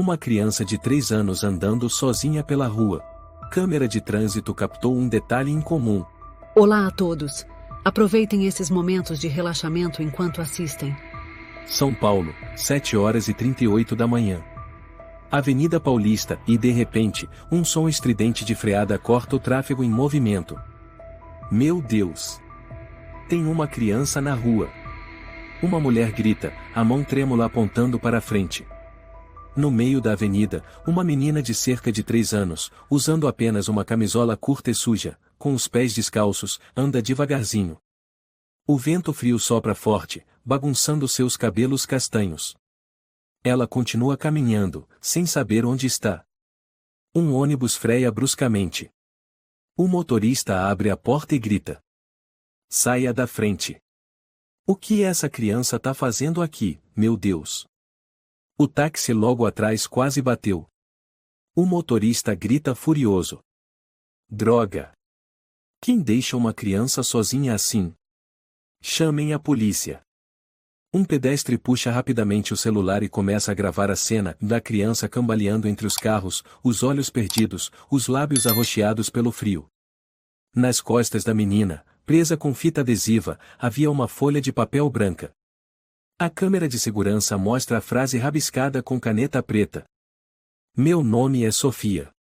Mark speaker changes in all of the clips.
Speaker 1: Uma criança de 3 anos andando sozinha pela rua. Câmera de trânsito captou um detalhe incomum.
Speaker 2: Olá a todos. Aproveitem esses momentos de relaxamento enquanto assistem.
Speaker 1: São Paulo, 7h38 da manhã. Avenida Paulista, e de repente, um som estridente de freada corta o tráfego em movimento. Meu Deus! Tem uma criança na rua. Uma mulher grita, a mão trêmula apontando para a frente. No meio da avenida, uma menina de cerca de 3 anos, usando apenas uma camisola curta e suja, com os pés descalços, anda devagarzinho. O vento frio sopra forte, bagunçando seus cabelos castanhos. Ela continua caminhando, sem saber onde está. Um ônibus freia bruscamente. O motorista abre a porta e grita: saia da frente. O que essa criança tá fazendo aqui, meu Deus? O táxi logo atrás quase bateu. O motorista grita furioso: droga! Quem deixa uma criança sozinha assim? Chamem a polícia. Um pedestre puxa rapidamente o celular e começa a gravar a cena da criança cambaleando entre os carros, os olhos perdidos, os lábios arroxeados pelo frio. Nas costas da menina, presa com fita adesiva, havia uma folha de papel branca. A câmera de segurança mostra a frase rabiscada com caneta preta. Meu nome é Sofia.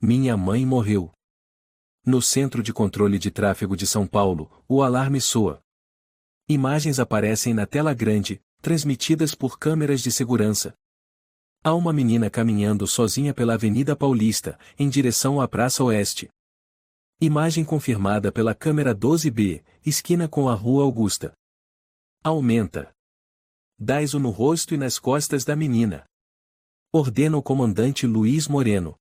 Speaker 1: Minha mãe morreu. No Centro de Controle de Tráfego de São Paulo, o alarme soa. Imagens aparecem na tela grande, transmitidas por câmeras de segurança. Há uma menina caminhando sozinha pela Avenida Paulista, em direção à Praça Oeste. Imagem confirmada pela câmera 12B, esquina com a Rua Augusta. Aumenta. Dá ISO no rosto e nas costas da menina. Ordena o comandante Luiz Moreno.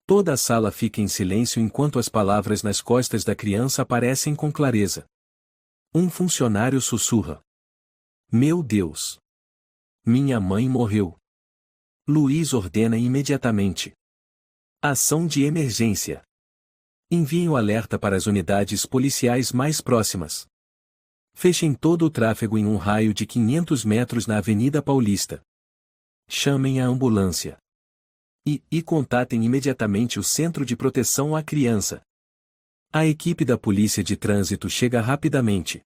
Speaker 1: Toda a sala fica em silêncio enquanto as palavras nas costas da criança aparecem com clareza. Um funcionário sussurra: meu Deus! Minha mãe morreu. Luiz ordena imediatamente: ação de emergência. Enviem o alerta para as unidades policiais mais próximas. Fechem todo o tráfego em um raio de 500 metros na Avenida Paulista. Chamem a ambulância. E contatem imediatamente o Centro de Proteção à Criança. A equipe da Polícia de Trânsito chega rapidamente.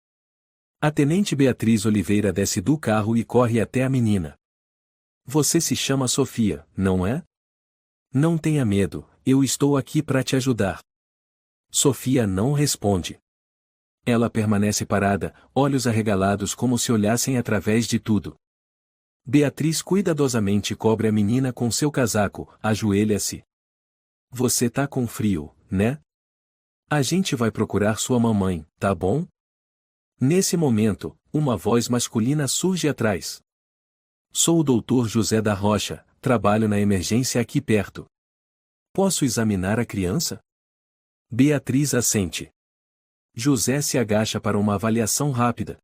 Speaker 1: A tenente Beatriz Oliveira desce do carro e corre até a menina. Você se chama Sofia, não é? Não tenha medo, eu estou aqui para te ajudar. Sofia não responde. Ela permanece parada, olhos arregalados como se olhassem através de tudo. Beatriz cuidadosamente cobre a menina com seu casaco, ajoelha-se. Você tá com frio, né? A gente vai procurar sua mamãe, tá bom? Nesse momento, uma voz masculina surge atrás. Sou o Dr. José da Rocha, trabalho na emergência aqui perto. Posso examinar a criança? Beatriz assente. José se agacha para uma avaliação rápida.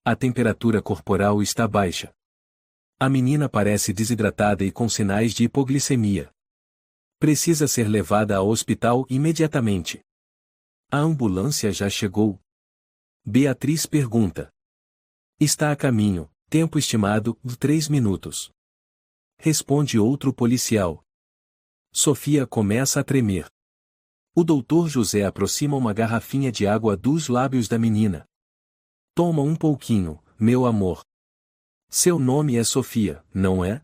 Speaker 1: A temperatura corporal está baixa. A menina parece desidratada e com sinais de hipoglicemia. Precisa ser levada ao hospital imediatamente. A ambulância já chegou? Beatriz pergunta. Está a caminho, tempo estimado, 3 minutos. Responde outro policial. Sofia começa a tremer. O doutor José aproxima uma garrafinha de água dos lábios da menina. Toma um pouquinho, meu amor. Seu nome é Sofia, não é?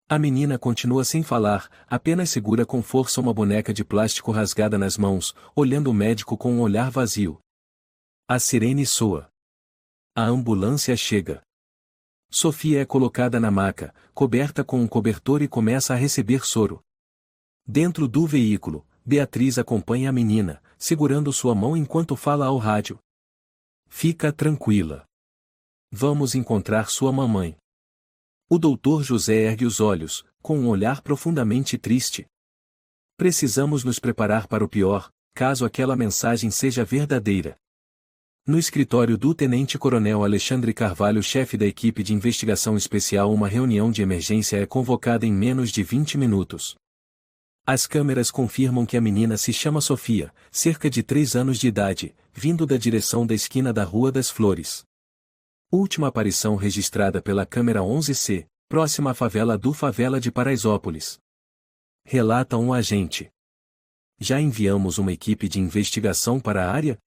Speaker 1: A menina continua sem falar, apenas segura com força uma boneca de plástico rasgada nas mãos, olhando o médico com um olhar vazio. A sirene soa. A ambulância chega. Sofia é colocada na maca, coberta com um cobertor e começa a receber soro. Dentro do veículo, Beatriz acompanha a menina, segurando sua mão enquanto fala ao rádio. Fica tranquila. Vamos encontrar sua mamãe. O doutor José ergue os olhos, com um olhar profundamente triste. Precisamos nos preparar para o pior, caso aquela mensagem seja verdadeira. No escritório do tenente-coronel Alexandre Carvalho, chefe da equipe de investigação especial, uma reunião de emergência é convocada em menos de 20 minutos. As câmeras confirmam que a menina se chama Sofia, cerca de 3 anos de idade, vindo da direção da esquina da Rua das Flores. Última aparição registrada pela câmera 11C, próxima à favela do Favela de Paraisópolis. Relata um agente. Já enviamos uma equipe de investigação para a área?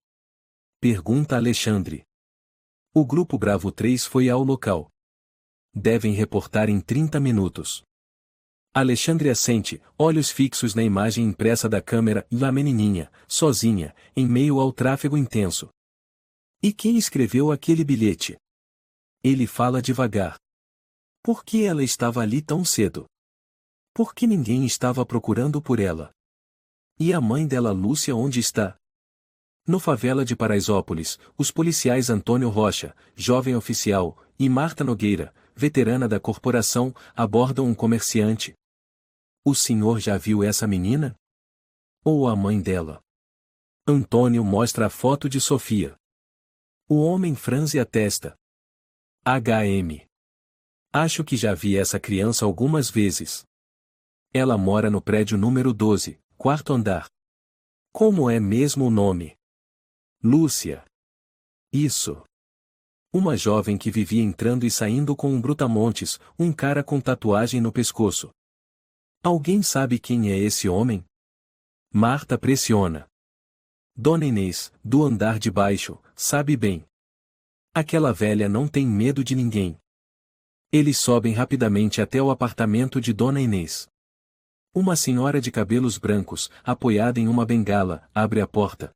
Speaker 1: Pergunta Alexandre. O Grupo Bravo 3 foi ao local. Devem reportar em 30 minutos. Alexandre assente, olhos fixos na imagem impressa da câmera e a menininha, sozinha, em meio ao tráfego intenso. E quem escreveu aquele bilhete? Ele fala devagar. Por que ela estava ali tão cedo? Por que ninguém estava procurando por ela? E a mãe dela, Lúcia, onde está? No Favela de Paraisópolis, os policiais Antônio Rocha, jovem oficial, e Marta Nogueira, veterana da corporação, abordam um comerciante. O senhor já viu essa menina? Ou a mãe dela? Antônio mostra a foto de Sofia. O homem franze a testa. HM. Acho que já vi essa criança algumas vezes. Ela mora no prédio número 12, quarto andar. Como é mesmo o nome? Lúcia. Isso. Uma jovem que vivia entrando e saindo com um brutamontes, um cara com tatuagem no pescoço. Alguém sabe quem é esse homem? Marta pressiona. Dona Inês, do andar de baixo, sabe bem. Aquela velha não tem medo de ninguém. Eles sobem rapidamente até o apartamento de Dona Inês. Uma senhora de cabelos brancos, apoiada em uma bengala, abre a porta.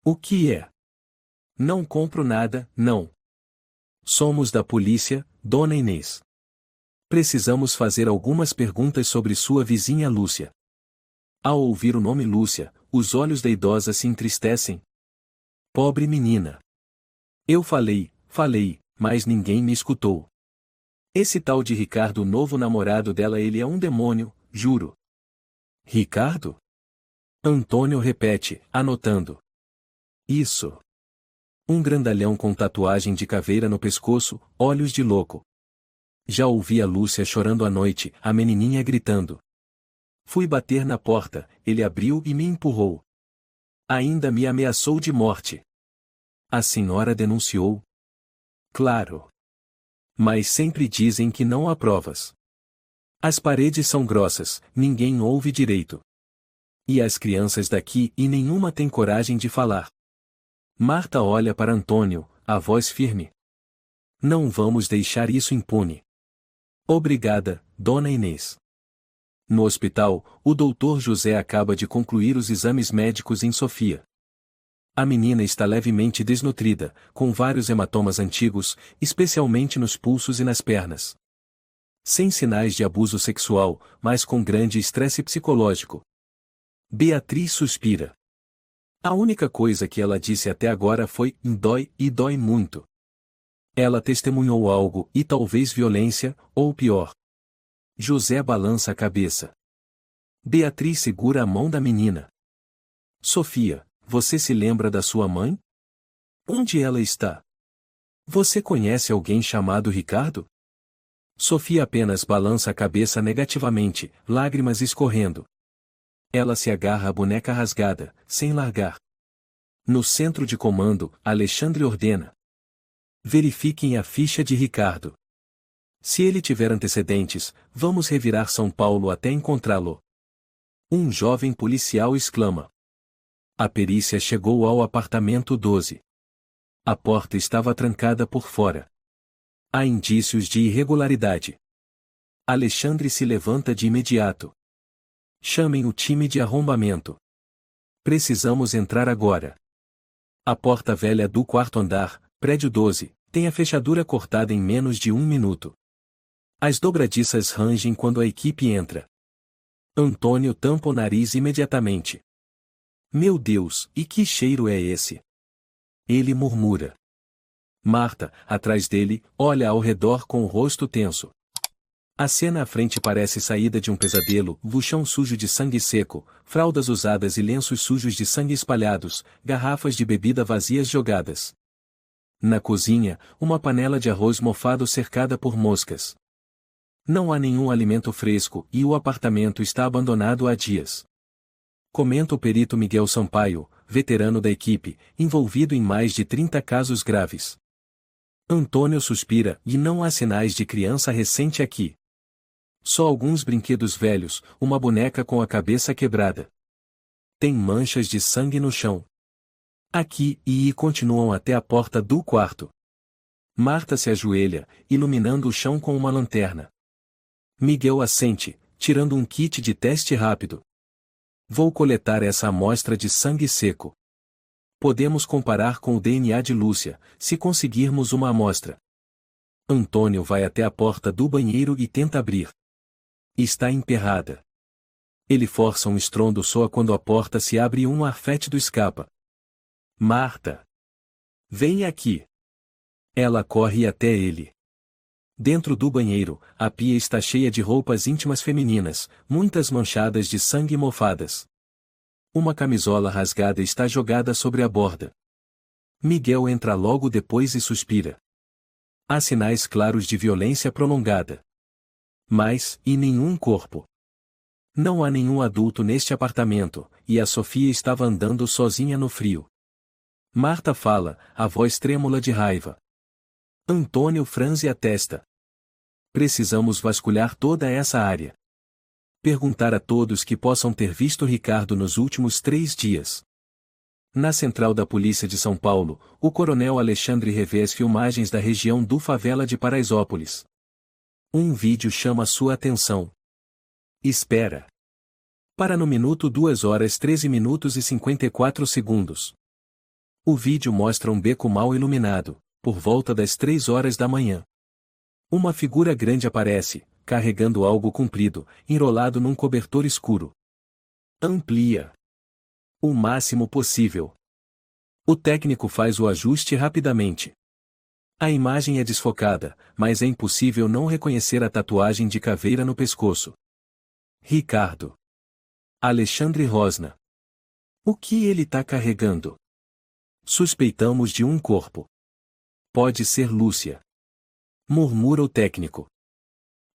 Speaker 1: O que é? Não compro nada, não. Somos da polícia, Dona Inês. Precisamos fazer algumas perguntas sobre sua vizinha Lúcia. Ao ouvir o nome Lúcia, os olhos da idosa se entristecem. Pobre menina. Eu falei, mas ninguém me escutou. Esse tal de Ricardo, o novo namorado dela, ele é um demônio, juro. Ricardo? Antônio repete, anotando. Isso. Um grandalhão com tatuagem de caveira no pescoço, olhos de louco. Já ouvi a Lúcia chorando à noite, a menininha gritando. Fui bater na porta, ele abriu e me empurrou. Ainda me ameaçou de morte. A senhora denunciou? Claro. Mas sempre dizem que não há provas. As paredes são grossas, ninguém ouve direito. E as crianças daqui e nenhuma tem coragem de falar. Marta olha para Antônio, a voz firme. Não vamos deixar isso impune. Obrigada, Dona Inês. No hospital, o doutor José acaba de concluir os exames médicos em Sofia. A menina está levemente desnutrida, com vários hematomas antigos, especialmente nos pulsos e nas pernas. Sem sinais de abuso sexual, mas com grande estresse psicológico. Beatriz suspira. A única coisa que ela disse até agora foi dói e dói muito. Ela testemunhou algo e talvez violência, ou pior. José balança a cabeça. Beatriz segura a mão da menina. Sofia, você se lembra da sua mãe? Onde ela está? Você conhece alguém chamado Ricardo? Sofia apenas balança a cabeça negativamente, lágrimas escorrendo. Ela se agarra à boneca rasgada, sem largar. No centro de comando, Alexandre ordena. Verifiquem a ficha de Ricardo. Se ele tiver antecedentes, vamos revirar São Paulo até encontrá-lo. Um jovem policial exclama. A perícia chegou ao apartamento 12. A porta estava trancada por fora. Há indícios de irregularidade. Alexandre se levanta de imediato. Chamem o time de arrombamento. Precisamos entrar agora. A porta velha do quarto andar, prédio 12, tem a fechadura cortada em menos de 1 minuto. As dobradiças rangem quando a equipe entra. Antônio tampa o nariz imediatamente. Meu Deus, e que cheiro é esse? Ele murmura. Marta, atrás dele, olha ao redor com o rosto tenso. A cena à frente parece saída de um pesadelo, o chão sujo de sangue seco, fraldas usadas e lenços sujos de sangue espalhados, garrafas de bebida vazias jogadas. Na cozinha, uma panela de arroz mofado cercada por moscas. Não há nenhum alimento fresco e o apartamento está abandonado há dias. Comenta o perito Miguel Sampaio, veterano da equipe, envolvido em mais de 30 casos graves. Antônio suspira, e não há sinais de criança recente aqui. Só alguns brinquedos velhos, uma boneca com a cabeça quebrada. Tem manchas de sangue no chão. Aqui e continuam até a porta do quarto. Marta se ajoelha, iluminando o chão com uma lanterna. Miguel assente, tirando um kit de teste rápido. Vou coletar essa amostra de sangue seco. Podemos comparar com o DNA de Lúcia, se conseguirmos uma amostra. Antônio vai até a porta do banheiro e tenta abrir. Está emperrada. Ele força um estrondo soa quando a porta se abre e um ar fétido escapa. Marta! Vem aqui! Ela corre até ele. Dentro do banheiro, a pia está cheia de roupas íntimas femininas, muitas manchadas de sangue e mofadas. Uma camisola rasgada está jogada sobre a borda. Miguel entra logo depois e suspira. Há sinais claros de violência prolongada. Mas, e nenhum corpo. Não há nenhum adulto neste apartamento, e a Sofia estava andando sozinha no frio. Marta fala, a voz trêmula de raiva. Antônio franze a testa. Precisamos vasculhar toda essa área. Perguntar a todos que possam ter visto Ricardo nos últimos 3 dias. Na central da Polícia de São Paulo, o coronel Alexandre revê as filmagens da região do Favela de Paraisópolis. Um vídeo chama sua atenção. Espera. Para no minuto 2 horas 13 minutos e 54 segundos. O vídeo mostra um beco mal iluminado, por volta das 3 horas da manhã. Uma figura grande aparece, carregando algo comprido, enrolado num cobertor escuro. Amplia. O máximo possível. O técnico faz o ajuste rapidamente. A imagem é desfocada, mas é impossível não reconhecer a tatuagem de caveira no pescoço. Ricardo. Alexandre Rosna. O que ele tá carregando? Suspeitamos de um corpo. Pode ser Lúcia. Murmura o técnico.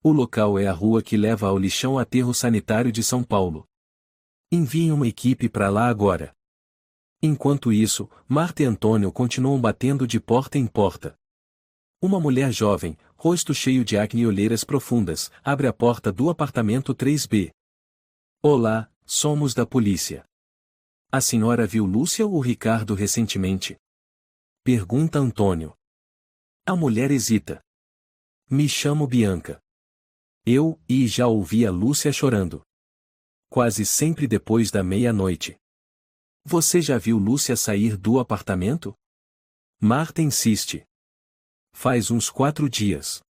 Speaker 1: O local é a rua que leva ao lixão aterro sanitário de São Paulo. Enviem uma equipe para lá agora. Enquanto isso, Marta e Antônio continuam batendo de porta em porta. Uma mulher jovem, rosto cheio de acne e olheiras profundas, abre a porta do apartamento 3B. Olá, somos da polícia. A senhora viu Lúcia ou Ricardo recentemente? Pergunta Antônio. A mulher hesita. Me chamo Bianca. Eu, e já ouvi a Lúcia chorando. Quase sempre depois da meia-noite. Você já viu Lúcia sair do apartamento? Marta insiste. Faz uns 4 dias.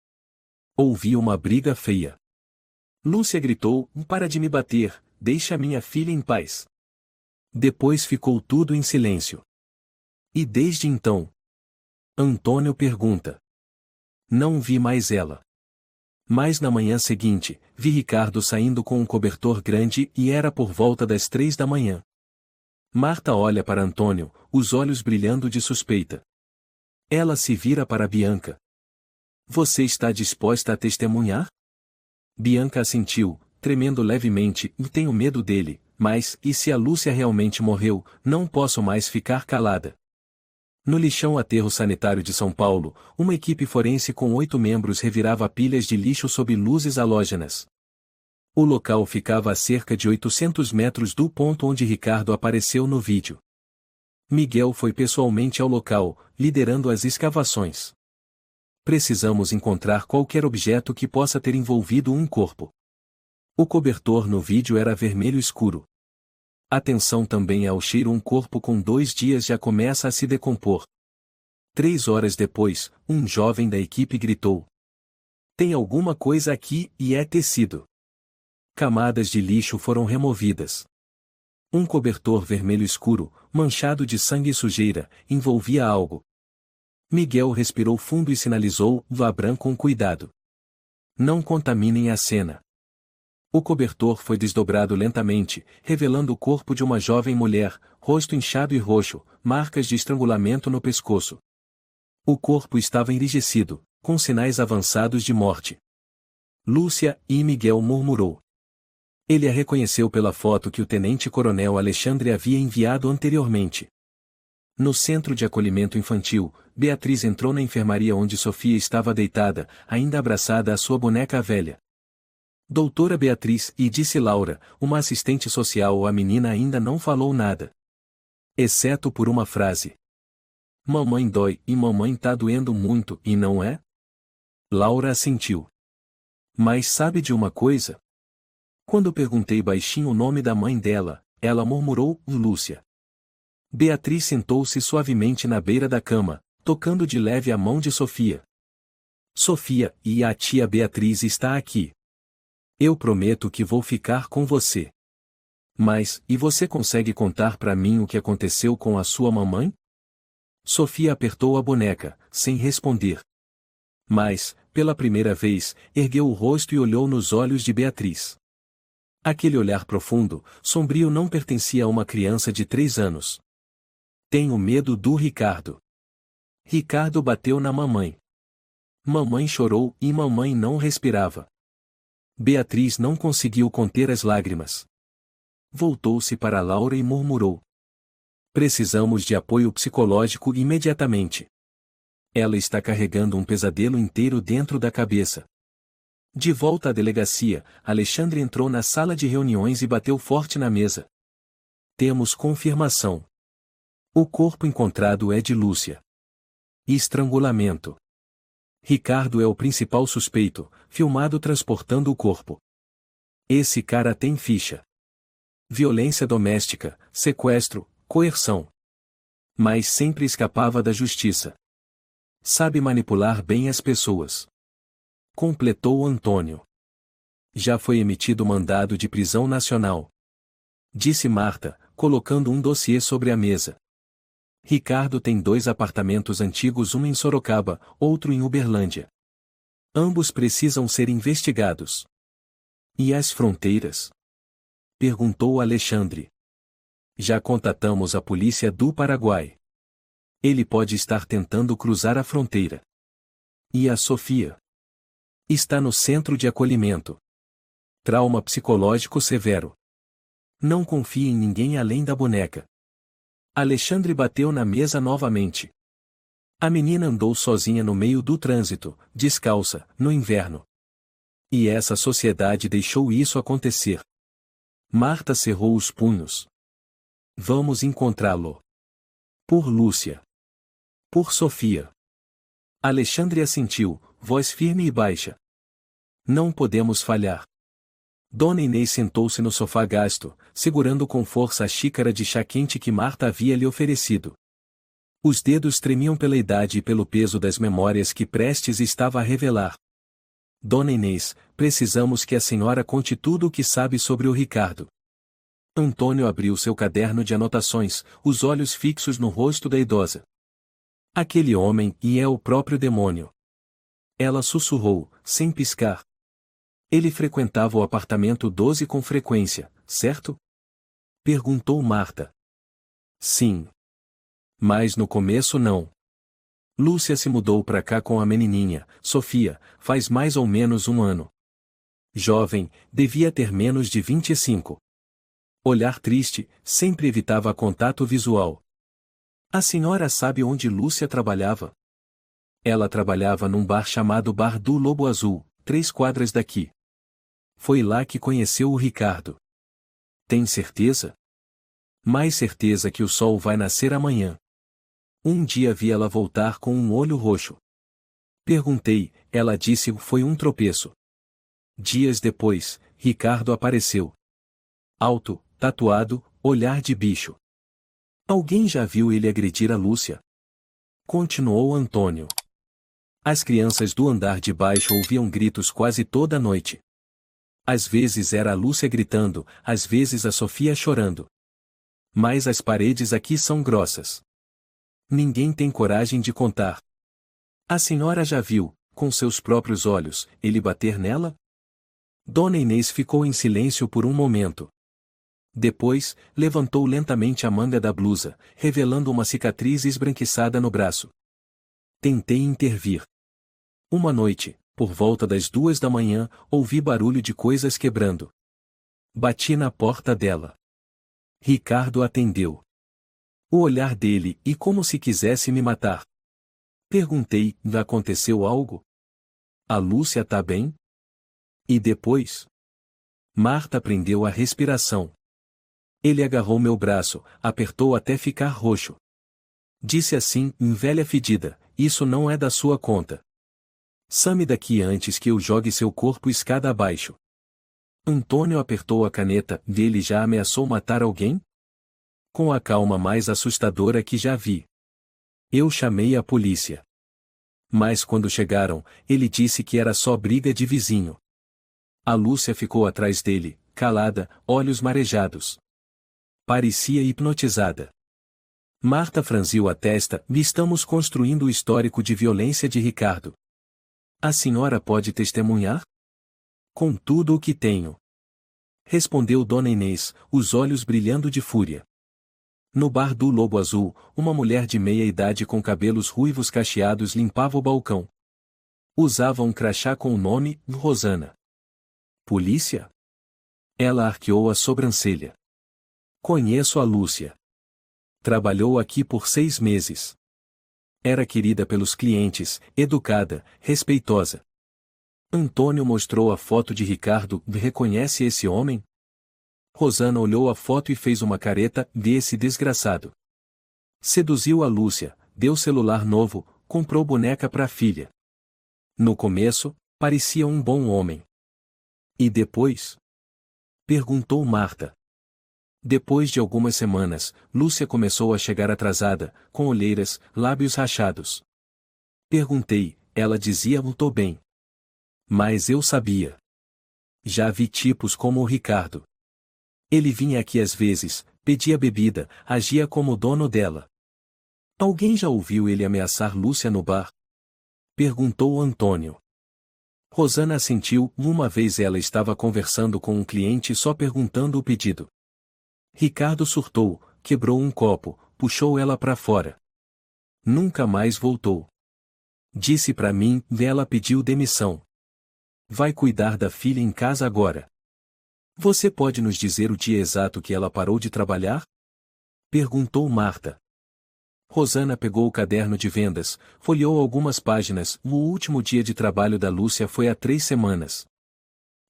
Speaker 1: Ouvi uma briga feia. Lúcia gritou, para de me bater, deixa minha filha em paz. Depois ficou tudo em silêncio. E desde então? Antônio pergunta. Não vi mais ela. Mas na manhã seguinte, vi Ricardo saindo com um cobertor grande e era por volta das 3 da manhã. Marta olha para Antônio, os olhos brilhando de suspeita. Ela se vira para Bianca. Você está disposta a testemunhar? Bianca assentiu, tremendo levemente, e tenho medo dele, mas, e se a Lúcia realmente morreu, não posso mais ficar calada. No lixão aterro sanitário de São Paulo, uma equipe forense com 8 membros revirava pilhas de lixo sob luzes halógenas. O local ficava a cerca de 800 metros do ponto onde Ricardo apareceu no vídeo. Miguel foi pessoalmente ao local, liderando as escavações. Precisamos encontrar qualquer objeto que possa ter envolvido um corpo. O cobertor no vídeo era vermelho escuro. Atenção também ao cheiro. Um corpo com 2 dias já começa a se decompor. 3 horas depois, um jovem da equipe gritou. Tem alguma coisa aqui, e é tecido. Camadas de lixo foram removidas. Um cobertor vermelho escuro, manchado de sangue e sujeira, envolvia algo. Miguel respirou fundo e sinalizou, Vabran com cuidado. Não contaminem a cena. O cobertor foi desdobrado lentamente, revelando o corpo de uma jovem mulher, rosto inchado e roxo, marcas de estrangulamento no pescoço. O corpo estava enrijecido, com sinais avançados de morte. Lúcia, e Miguel murmurou. Ele a reconheceu pela foto que o tenente-coronel Alexandre havia enviado anteriormente. No centro de acolhimento infantil, Beatriz entrou na enfermaria onde Sofia estava deitada, ainda abraçada à sua boneca velha. Doutora Beatriz, e disse Laura, uma assistente social. A menina ainda não falou nada. Exceto por uma frase. Mamãe dói, e mamãe tá doendo muito, e não é? Laura assentiu. Mas sabe de uma coisa? Quando perguntei baixinho o nome da mãe dela, ela murmurou, Lúcia. Beatriz sentou-se suavemente na beira da cama, tocando de leve a mão de Sofia. Sofia, e a tia Beatriz está aqui. Eu prometo que vou ficar com você. Mas, e você consegue contar para mim o que aconteceu com a sua mamãe? Sofia apertou a boneca, sem responder. Mas, pela primeira vez, ergueu o rosto e olhou nos olhos de Beatriz. Aquele olhar profundo, sombrio não pertencia a uma criança de 3 anos. Tenho medo do Ricardo. Ricardo bateu na mamãe. Mamãe chorou e mamãe não respirava. Beatriz não conseguiu conter as lágrimas. Voltou-se para Laura e murmurou. Precisamos de apoio psicológico imediatamente. Ela está carregando um pesadelo inteiro dentro da cabeça. De volta à delegacia, Alexandre entrou na sala de reuniões e bateu forte na mesa. Temos confirmação. O corpo encontrado é de Lúcia. Estrangulamento. Ricardo é o principal suspeito, filmado transportando o corpo. Esse cara tem ficha. Violência doméstica, sequestro, coerção. Mas sempre escapava da justiça. Sabe manipular bem as pessoas. Completou Antônio. Já foi emitido mandado de prisão nacional. Disse Marta, colocando um dossiê sobre a mesa. Ricardo tem 2 apartamentos antigos, um em Sorocaba, outro em Uberlândia. Ambos precisam ser investigados. E as fronteiras? Perguntou Alexandre. Já contatamos a polícia do Paraguai. Ele pode estar tentando cruzar a fronteira. E a Sofia? Está no centro de acolhimento. Trauma psicológico severo. Não confie em ninguém além da boneca. Alexandre bateu na mesa novamente. A menina andou sozinha no meio do trânsito, descalça, no inverno. E essa sociedade deixou isso acontecer. Marta cerrou os punhos. Vamos encontrá-lo. Por Lúcia. Por Sofia. Alexandre assentiu, voz firme e baixa. Não podemos falhar. Dona Inês sentou-se no sofá gasto, segurando com força a xícara de chá quente que Marta havia lhe oferecido. Os dedos tremiam pela idade e pelo peso das memórias que Prestes estava a revelar. Dona Inês, precisamos que a senhora conte tudo o que sabe sobre o Ricardo. Antônio abriu seu caderno de anotações, os olhos fixos no rosto da idosa. Aquele homem, e é o próprio demônio. Ela sussurrou, sem piscar. Ele frequentava o apartamento 12 com frequência, certo? Perguntou Marta. Sim. Mas no começo não. Lúcia se mudou para cá com a menininha, Sofia, faz mais ou menos 1 ano. Jovem, devia ter menos de 25. Olhar triste, sempre evitava contato visual. A senhora sabe onde Lúcia trabalhava? Ela trabalhava num bar chamado Bar do Lobo Azul, 3 quadras daqui. Foi lá que conheceu o Ricardo. Tem certeza? Mais certeza que o sol vai nascer amanhã. Um dia vi ela voltar com um olho roxo. Perguntei, ela disse que foi um tropeço. Dias depois, Ricardo apareceu. Alto, tatuado, olhar de bicho. Alguém já viu ele agredir a Lúcia? Continuou Antônio. As crianças do andar de baixo ouviam gritos quase toda noite. Às vezes era a Lúcia gritando, às vezes a Sofia chorando. Mas as paredes aqui são grossas. Ninguém tem coragem de contar. A senhora já viu, com seus próprios olhos, ele bater nela? Dona Inês ficou em silêncio por um momento. Depois, levantou lentamente a manga da blusa, revelando uma cicatriz esbranquiçada no braço. Tentei intervir. Uma noite, por volta das 2 da manhã, ouvi barulho de coisas quebrando. Bati na porta dela. Ricardo atendeu. O olhar dele, e como se quisesse me matar. Perguntei, aconteceu algo? A Lúcia tá bem? E depois? Marta prendeu a respiração. Ele agarrou meu braço, apertou até ficar roxo. Disse assim, velha fedida, isso não é da sua conta. Some daqui antes que eu jogue seu corpo escada abaixo. Antônio apertou a caneta, ele já ameaçou matar alguém? Com a calma mais assustadora que já vi. Eu chamei a polícia. Mas quando chegaram, ele disse que era só briga de vizinho. A Lúcia ficou atrás dele, calada, olhos marejados. Parecia hipnotizada. Marta franziu a testa, estamos construindo o histórico de violência de Ricardo. A senhora pode testemunhar? Com tudo o que tenho. Respondeu Dona Inês, os olhos brilhando de fúria. No bar do Lobo Azul, uma mulher de meia idade com cabelos ruivos cacheados limpava o balcão. Usava um crachá com o nome, Rosana. Polícia? Ela arqueou a sobrancelha. Conheço a Lúcia. Trabalhou aqui por 6 meses. Era querida pelos clientes, educada, respeitosa. Antônio mostrou a foto de Ricardo, reconhece esse homem? Rosana olhou a foto e fez uma careta, desse desgraçado. Seduziu a Lúcia, deu celular novo, comprou boneca para a filha. No começo, parecia um bom homem. E depois? Perguntou Marta. Depois de algumas semanas, Lúcia começou a chegar atrasada, com olheiras, lábios rachados. Perguntei, ela dizia tô bem. Mas eu sabia. Já vi tipos como o Ricardo. Ele vinha aqui às vezes, pedia bebida, agia como dono dela. Alguém já ouviu ele ameaçar Lúcia no bar? Perguntou Antônio. Rosana assentiu, uma vez ela estava conversando com um cliente só perguntando o pedido. Ricardo surtou, quebrou um copo, puxou ela para fora. Nunca mais voltou. Disse para mim, ela pediu demissão. Vai cuidar da filha em casa agora. Você pode nos dizer o dia exato que ela parou de trabalhar? Perguntou Marta. Rosana pegou o caderno de vendas, folheou algumas páginas, o último dia de trabalho da Lúcia foi há 3 semanas.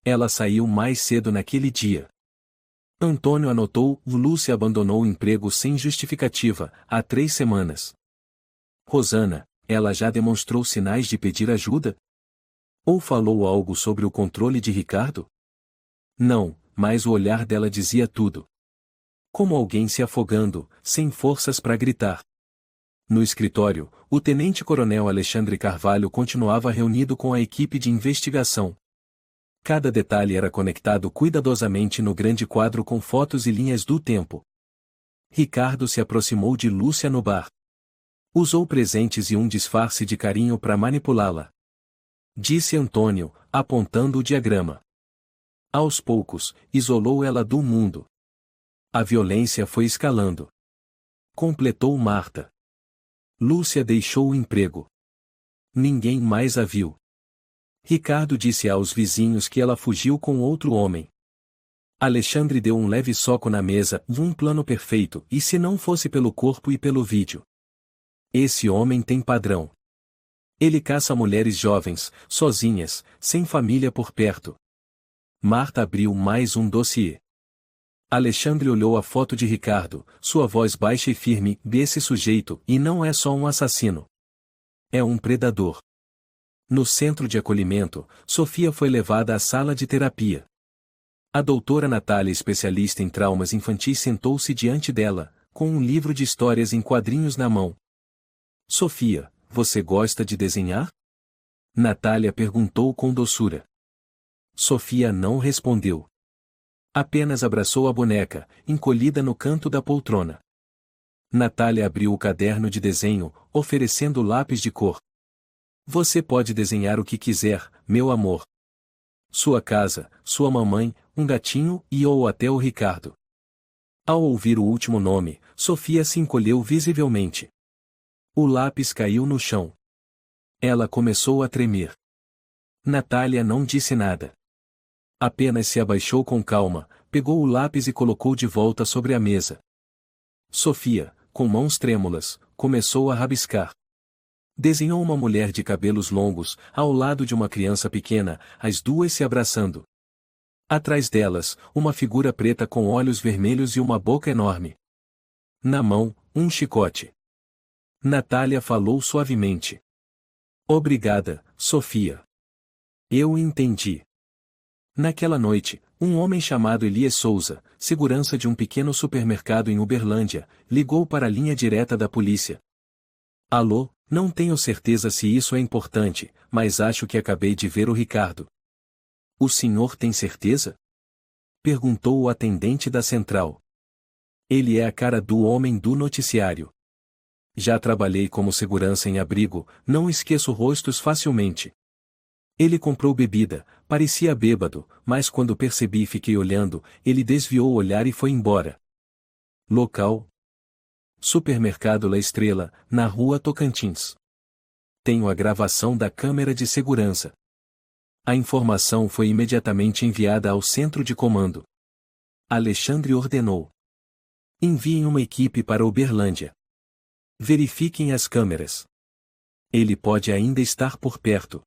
Speaker 1: Ela saiu mais cedo naquele dia. Antônio anotou, Lúcia abandonou o emprego sem justificativa, há 3 semanas. Rosana, ela já demonstrou sinais de pedir ajuda? Ou falou algo sobre o controle de Ricardo? Não, mas o olhar dela dizia tudo. Como alguém se afogando, sem forças para gritar. No escritório, o tenente-coronel Alexandre Carvalho continuava reunido com a equipe de investigação. Cada detalhe era conectado cuidadosamente no grande quadro com fotos e linhas do tempo. Ricardo se aproximou de Lúcia no bar. Usou presentes e um disfarce de carinho para manipulá-la. Disse Antônio, apontando o diagrama. Aos poucos, isolou ela do mundo. A violência foi escalando. Completou Marta. Lúcia deixou o emprego. Ninguém mais a viu. Ricardo disse aos vizinhos que ela fugiu com outro homem. Alexandre deu um leve soco na mesa, um plano perfeito, e se não fosse pelo corpo e pelo vídeo. Esse homem tem padrão. Ele caça mulheres jovens, sozinhas, sem família por perto. Marta abriu mais um dossiê. Alexandre olhou a foto de Ricardo, sua voz baixa e firme, desse sujeito, e não é só um assassino. É um predador. No centro de acolhimento, Sofia foi levada à sala de terapia. A doutora Natália, especialista em traumas infantis, sentou-se diante dela, com um livro de histórias em quadrinhos na mão. Sofia, você gosta de desenhar? Natália perguntou com doçura. Sofia não respondeu. Apenas abraçou a boneca, encolhida no canto da poltrona. Natália abriu o caderno de desenho, oferecendo lápis de cor. Você pode desenhar o que quiser, meu amor. Sua casa, sua mamãe, um gatinho ou até o Ricardo. Ao ouvir o último nome, Sofia se encolheu visivelmente. O lápis caiu no chão. Ela começou a tremer. Natália não disse nada. Apenas se abaixou com calma, pegou o lápis e colocou de volta sobre a mesa. Sofia, com mãos trêmulas, começou a rabiscar. Desenhou uma mulher de cabelos longos, ao lado de uma criança pequena, as duas se abraçando. Atrás delas, uma figura preta com olhos vermelhos e uma boca enorme. Na mão, um chicote. Natália falou suavemente. Obrigada, Sofia. Eu entendi. Naquela noite, um homem chamado Elias Souza, segurança de um pequeno supermercado em Uberlândia, ligou para a linha direta da polícia. Alô, não tenho certeza se isso é importante, mas acho que acabei de ver o Ricardo. O senhor tem certeza? Perguntou o atendente da central. Ele é a cara do homem do noticiário. Já trabalhei como segurança em abrigo, não esqueço rostos facilmente. Ele comprou bebida, parecia bêbado, mas quando percebi e fiquei olhando, ele desviou o olhar e foi embora. Local: Supermercado La Estrela, na rua Tocantins. Tenho a gravação da câmera de segurança. A informação foi imediatamente enviada ao centro de comando. Alexandre ordenou: enviem uma equipe para Uberlândia. Verifiquem as câmeras. Ele pode ainda estar por perto.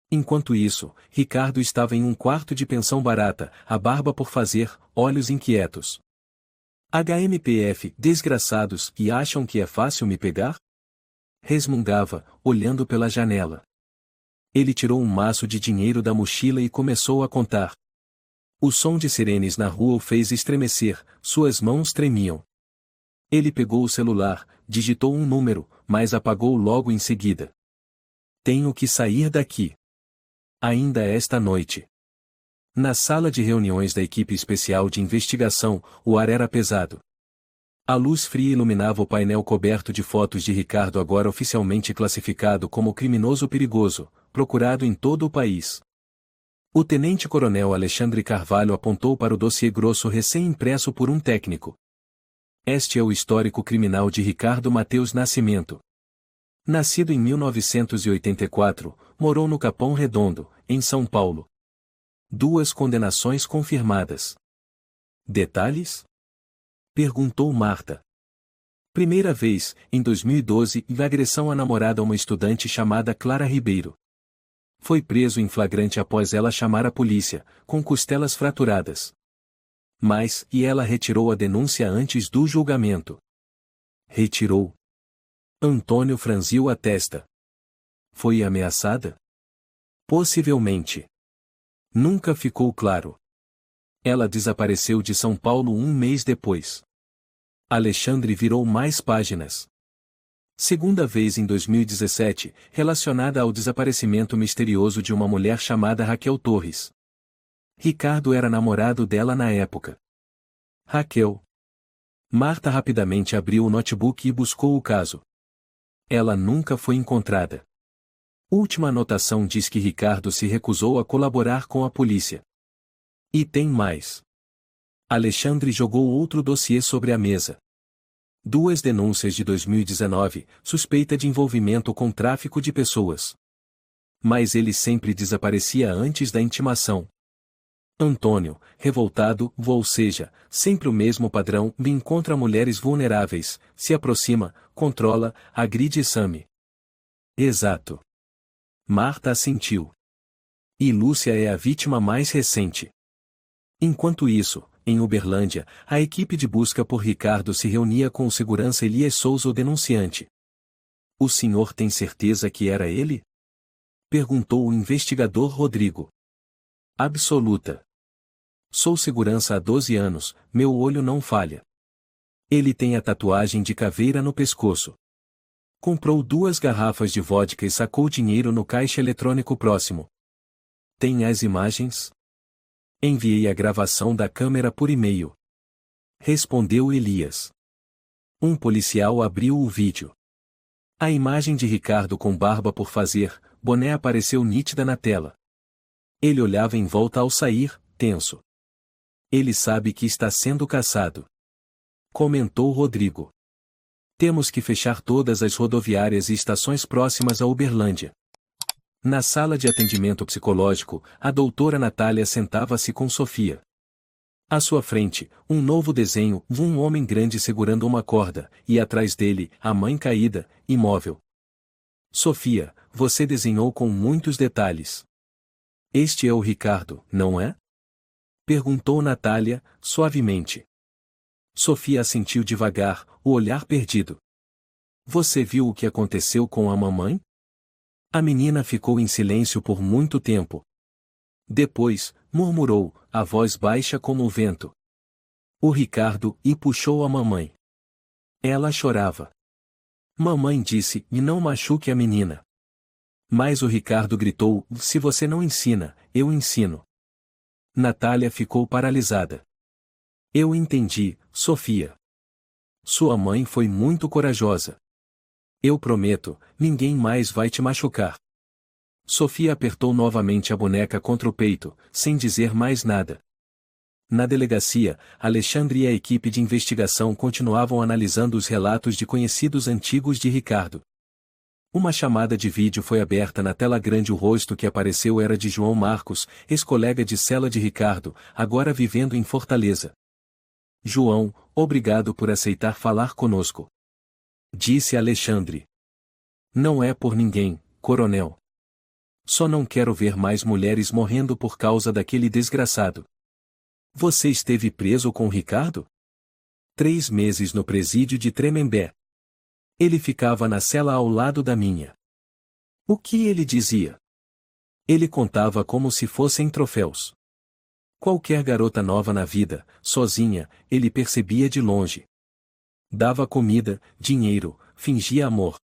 Speaker 1: Enquanto isso, Ricardo estava em um quarto de pensão barata, a barba por fazer, olhos inquietos. HMPF, desgraçados, e acham que é fácil me pegar? Resmungava, olhando pela janela. Ele tirou um maço de dinheiro da mochila e começou a contar. O som de sirenes na rua o fez estremecer, suas mãos tremiam. Ele pegou o celular, digitou um número, mas apagou logo em seguida. Tenho que sair daqui. Ainda esta noite. Na sala de reuniões da equipe especial de investigação, o ar era pesado. A luz fria iluminava o painel coberto de fotos de Ricardo, agora oficialmente classificado como criminoso perigoso, procurado em todo o país. O tenente-coronel Alexandre Carvalho apontou para o dossiê grosso recém-impresso por um técnico. Este é o histórico criminal de Ricardo Mateus Nascimento. Nascido em 1984, morou no Capão Redondo, em São Paulo. 2 condenações confirmadas. Detalhes? Perguntou Marta. Primeira vez, em 2012, em agressão à namorada a uma estudante chamada Clara Ribeiro. Foi preso em flagrante após ela chamar a polícia, com costelas fraturadas. Mas, e ela retirou a denúncia antes do julgamento. Retirou. Antônio franziu a testa. Foi ameaçada? Possivelmente. Nunca ficou claro. Ela desapareceu de São Paulo um mês depois. Alexandre virou mais páginas. Segunda vez em 2017, relacionada ao desaparecimento misterioso de uma mulher chamada Raquel Torres. Ricardo era namorado dela na época. Raquel. Marta rapidamente abriu o notebook e buscou o caso. Ela nunca foi encontrada. Última anotação diz que Ricardo se recusou a colaborar com a polícia. E tem mais. Alexandre jogou outro dossiê sobre a mesa. 2 denúncias de 2019, suspeita de envolvimento com tráfico de pessoas. Mas ele sempre desaparecia antes da intimação. Antônio, revoltado, ou seja, sempre o mesmo padrão, me encontra mulheres vulneráveis, se aproxima, controla, agride e some. Exato. Marta assentiu. E Lúcia é a vítima mais recente. Enquanto isso, em Uberlândia, a equipe de busca por Ricardo se reunia com o segurança Elias Souza, o denunciante. O senhor tem certeza que era ele? Perguntou o investigador Rodrigo. Absoluta. Sou segurança há 12 anos, meu olho não falha. Ele tem a tatuagem de caveira no pescoço. Comprou 2 garrafas de vodka e sacou dinheiro no caixa eletrônico próximo. Tem as imagens? Enviei a gravação da câmera por e-mail. Respondeu Elias. Um policial abriu o vídeo. A imagem de Ricardo com barba por fazer, boné apareceu nítida na tela. Ele olhava em volta ao sair, tenso. Ele sabe que está sendo caçado. Comentou Rodrigo. Temos que fechar todas as rodoviárias e estações próximas a Uberlândia. Na sala de atendimento psicológico, a doutora Natália sentava-se com Sofia. À sua frente, um novo desenho, um homem grande segurando uma corda, e atrás dele, a mãe caída, imóvel. Sofia, você desenhou com muitos detalhes. Este é o Ricardo, não é? Perguntou Natália, suavemente. Sofia assentiu devagar, o olhar perdido. Você viu o que aconteceu com a mamãe? A menina ficou em silêncio por muito tempo. Depois, murmurou, a voz baixa como o vento. O Ricardo, e puxou a mamãe. Ela chorava. Mamãe disse, e não machuque a menina. Mas o Ricardo gritou, se você não ensina, eu ensino. Natália ficou paralisada. Eu entendi, Sofia. Sua mãe foi muito corajosa. Eu prometo, ninguém mais vai te machucar. Sofia apertou novamente a boneca contra o peito, sem dizer mais nada. Na delegacia, Alexandre e a equipe de investigação continuavam analisando os relatos de conhecidos antigos de Ricardo. Uma chamada de vídeo foi aberta na tela grande. O rosto que apareceu era de João Marcos, ex-colega de cela de Ricardo, agora vivendo em Fortaleza. João, obrigado por aceitar falar conosco. Disse Alexandre. Não é por ninguém, coronel. Só não quero ver mais mulheres morrendo por causa daquele desgraçado. Você esteve preso com Ricardo? 3 meses no presídio de Tremembé. Ele ficava na cela ao lado da minha. O que ele dizia? Ele contava como se fossem troféus. Qualquer garota nova na vida, sozinha, ele percebia de longe. Dava comida, dinheiro, fingia amor.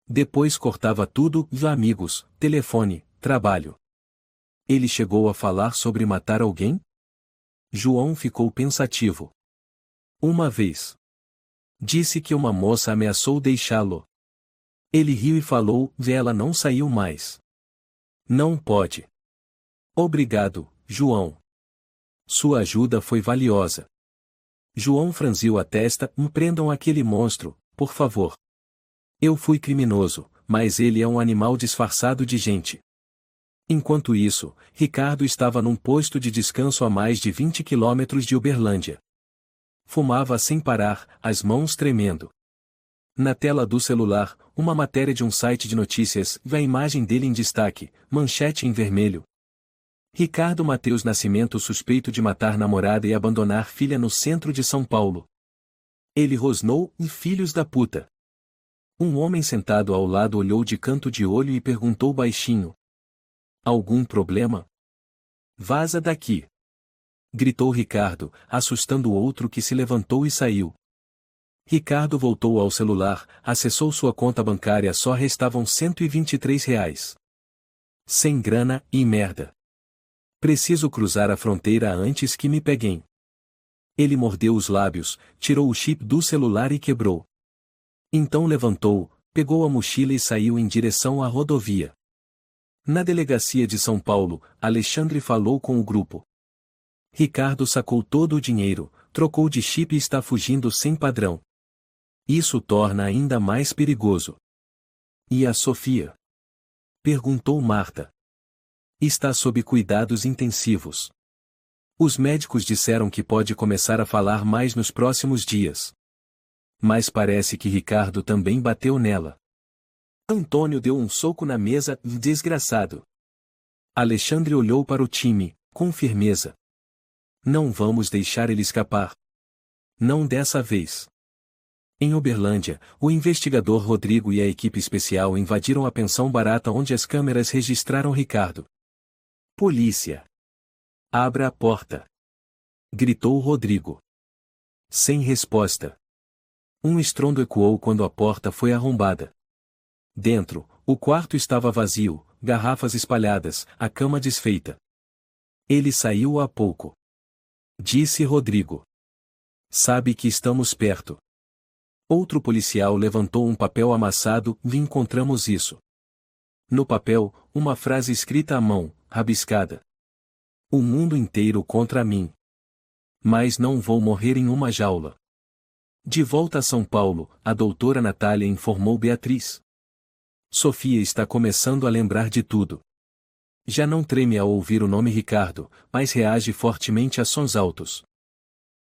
Speaker 1: Depois cortava tudo, amigos, telefone, trabalho. Ele chegou a falar sobre matar alguém? João ficou pensativo. Uma vez. Disse que uma moça ameaçou deixá-lo. Ele riu e falou, ela não saiu mais. Não pode. Obrigado, João. Sua ajuda foi valiosa. João franziu a testa, prendam aquele monstro, por favor. Eu fui criminoso, mas ele é um animal disfarçado de gente. Enquanto isso, Ricardo estava num posto de descanso a mais de 20 quilômetros de Uberlândia. Fumava sem parar, as mãos tremendo. Na tela do celular, uma matéria de um site de notícias, a imagem dele em destaque, manchete em vermelho. Ricardo Mateus Nascimento suspeito de matar namorada e abandonar filha no centro de São Paulo. Ele rosnou, e filhos da puta. Um homem sentado ao lado olhou de canto de olho e perguntou baixinho. Algum problema? Vaza daqui! Gritou Ricardo, assustando o outro que se levantou e saiu. Ricardo voltou ao celular, acessou sua conta bancária, só restavam R$ 123. Sem grana, e merda. Preciso cruzar a fronteira antes que me peguem. Ele mordeu os lábios, tirou o chip do celular e quebrou. Então levantou, pegou a mochila e saiu em direção à rodovia. Na delegacia de São Paulo, Alexandre falou com o grupo. Ricardo sacou todo o dinheiro, trocou de chip e está fugindo sem padrão. Isso torna ainda mais perigoso. E a Sofia? Perguntou Marta. Está sob cuidados intensivos. Os médicos disseram que pode começar a falar mais nos próximos dias. Mas parece que Ricardo também bateu nela. Antônio deu um soco na mesa, desgraçado. Alexandre olhou para o time, com firmeza. Não vamos deixar ele escapar. Não dessa vez. Em Uberlândia, o investigador Rodrigo e a equipe especial invadiram a pensão barata onde as câmeras registraram Ricardo. Polícia! Abra a porta! Gritou Rodrigo. Sem resposta. Um estrondo ecoou quando a porta foi arrombada. Dentro, o quarto estava vazio, garrafas espalhadas, a cama desfeita. Ele saiu há pouco. Disse Rodrigo. Sabe que estamos perto. Outro policial levantou um papel amassado, e encontramos isso. No papel, uma frase escrita à mão, rabiscada. O mundo inteiro contra mim. Mas não vou morrer em uma jaula. De volta a São Paulo, a doutora Natália informou Beatriz. Sofia está começando a lembrar de tudo. Já não treme ao ouvir o nome Ricardo, mas reage fortemente a sons altos.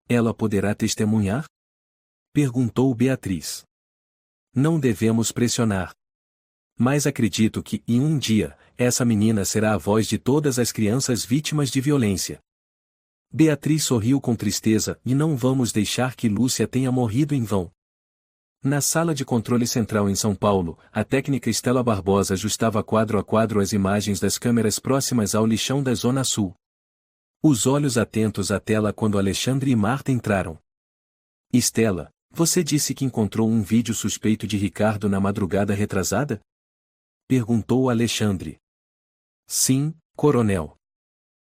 Speaker 1: Ela poderá testemunhar? Perguntou Beatriz. Não devemos pressionar. Mas acredito que, em um dia, essa menina será a voz de todas as crianças vítimas de violência. Beatriz sorriu com tristeza e não vamos deixar que Lúcia tenha morrido em vão. Na sala de controle central em São Paulo, a técnica Estela Barbosa ajustava quadro a quadro as imagens das câmeras próximas ao lixão da Zona Sul. Os olhos atentos à tela quando Alexandre e Marta entraram. Estela, você disse que encontrou um vídeo suspeito de Ricardo na madrugada retrasada? Perguntou Alexandre. Sim, coronel.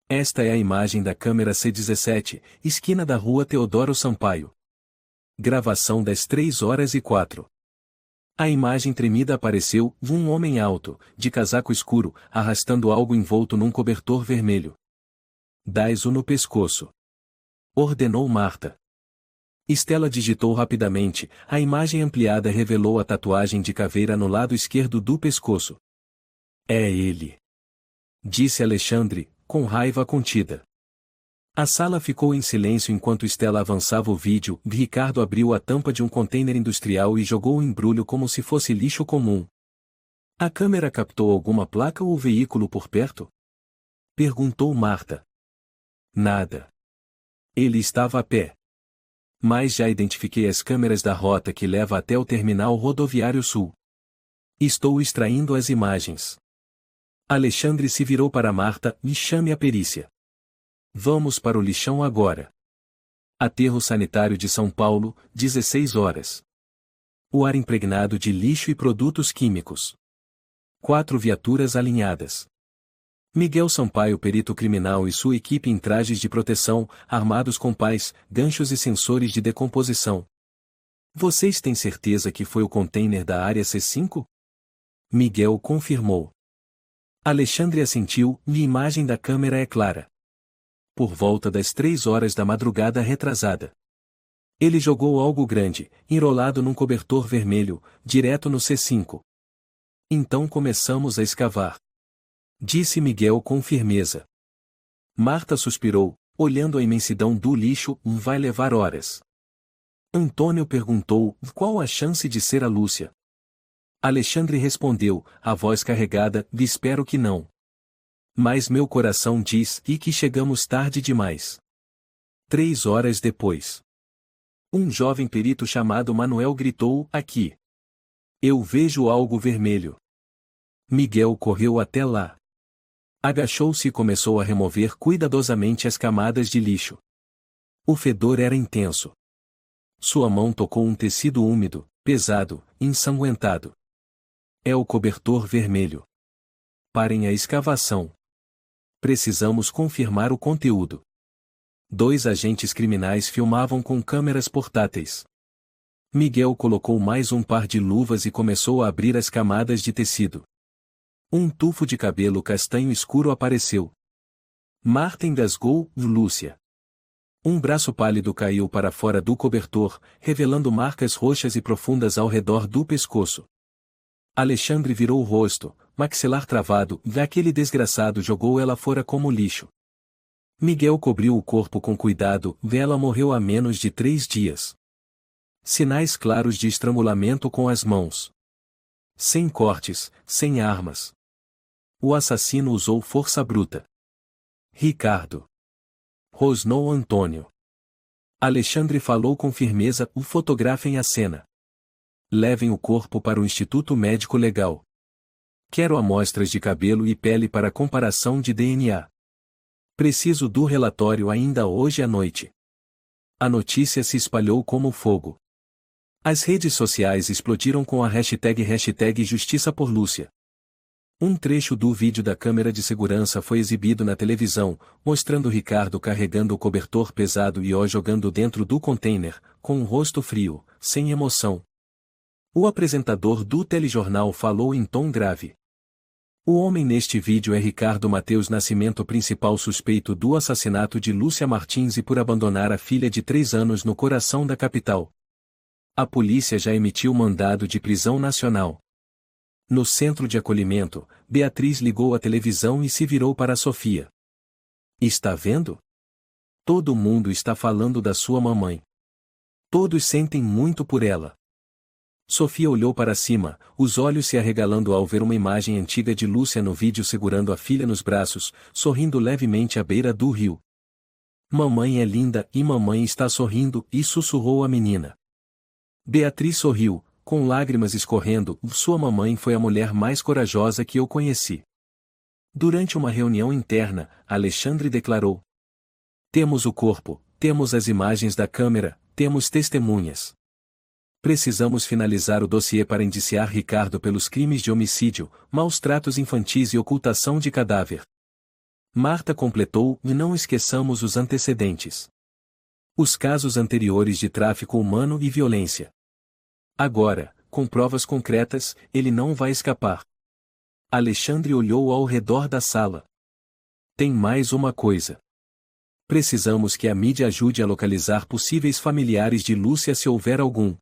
Speaker 1: Esta é a imagem da câmera C17, esquina da rua Teodoro Sampaio. Gravação das 3h04. A imagem tremida apareceu, um homem alto, de casaco escuro, arrastando algo envolto num cobertor vermelho. Dás-o no pescoço. Ordenou Marta. Estela digitou rapidamente, a imagem ampliada revelou a tatuagem de caveira no lado esquerdo do pescoço. É ele. Disse Alexandre, com raiva contida. A sala ficou em silêncio enquanto Estela avançava o vídeo. Ricardo abriu a tampa de um container industrial e jogou o embrulho como se fosse lixo comum. A câmera captou alguma placa ou veículo por perto? Perguntou Marta. Nada. Ele estava a pé. Mas já identifiquei as câmeras da rota que leva até o terminal rodoviário sul. Estou extraindo as imagens. Alexandre se virou para Marta e chame a perícia. Vamos para o lixão agora. Aterro Sanitário de São Paulo, 16 horas. O ar impregnado de lixo e produtos químicos. 4 viaturas alinhadas. Miguel Sampaio, perito criminal, e sua equipe em trajes de proteção, armados com pás, ganchos e sensores de decomposição. Vocês têm certeza que foi o container da área C5? Miguel confirmou. Alexandre assentiu, e a imagem da câmera é clara. Por volta das 3 horas da madrugada retrasada. Ele jogou algo grande, enrolado num cobertor vermelho, direto no C5. Então começamos a escavar. Disse Miguel com firmeza. Marta suspirou, olhando a imensidão do lixo. Vai levar horas. Antônio perguntou, qual a chance de ser a Lúcia? Alexandre respondeu, a voz carregada, espero que não. Mas meu coração diz que chegamos tarde demais. 3 horas depois. Um jovem perito chamado Manuel gritou, aqui. Eu vejo algo vermelho. Miguel correu até lá. Agachou-se e começou a remover cuidadosamente as camadas de lixo. O fedor era intenso. Sua mão tocou um tecido úmido, pesado, ensanguentado. É o cobertor vermelho. Parem a escavação. Precisamos confirmar o conteúdo. 2 agentes criminais filmavam com câmeras portáteis. Miguel colocou mais um par de luvas e começou a abrir as camadas de tecido. Um tufo de cabelo castanho escuro apareceu. Marta engasgou, Lúcia. Um braço pálido caiu para fora do cobertor, revelando marcas roxas e profundas ao redor do pescoço. Alexandre virou o rosto, maxilar travado, e aquele desgraçado jogou ela fora como lixo. Miguel cobriu o corpo com cuidado, ela morreu há menos de 3 dias. Sinais claros de estrangulamento com as mãos. Sem cortes, sem armas. O assassino usou força bruta. Ricardo. Rosnou Antônio. Alexandre falou com firmeza, fotografem a cena. Levem o corpo para o Instituto Médico Legal. Quero amostras de cabelo e pele para comparação de DNA. Preciso do relatório ainda hoje à noite. A notícia se espalhou como fogo. As redes sociais explodiram com a hashtag Justiça por Lúcia. Um trecho do vídeo da câmera de segurança foi exibido na televisão, mostrando Ricardo carregando o cobertor pesado e o jogando dentro do container, com um rosto frio, sem emoção. O apresentador do telejornal falou em tom grave. O homem neste vídeo é Ricardo Mateus Nascimento, principal suspeito do assassinato de Lúcia Martins e por abandonar a filha de 3 anos no coração da capital. A polícia já emitiu mandado de prisão nacional. No centro de acolhimento, Beatriz ligou a televisão e se virou para Sofia. Está vendo? Todo mundo está falando da sua mamãe. Todos sentem muito por ela. Sofia olhou para cima, os olhos se arregalando ao ver uma imagem antiga de Lúcia no vídeo segurando a filha nos braços, sorrindo levemente à beira do rio. Mamãe é linda e mamãe está sorrindo, e sussurrou a menina. Beatriz sorriu, com lágrimas escorrendo, sua mamãe foi a mulher mais corajosa que eu conheci. Durante uma reunião interna, Alexandre declarou: temos o corpo, temos as imagens da câmera, temos testemunhas. Precisamos finalizar o dossiê para indiciar Ricardo pelos crimes de homicídio, maus tratos infantis e ocultação de cadáver. Marta completou: e não esqueçamos os antecedentes. Os casos anteriores de tráfico humano e violência. Agora, com provas concretas, ele não vai escapar. Alexandre olhou ao redor da sala. Tem mais uma coisa. Precisamos que a mídia ajude a localizar possíveis familiares de Lúcia se houver algum.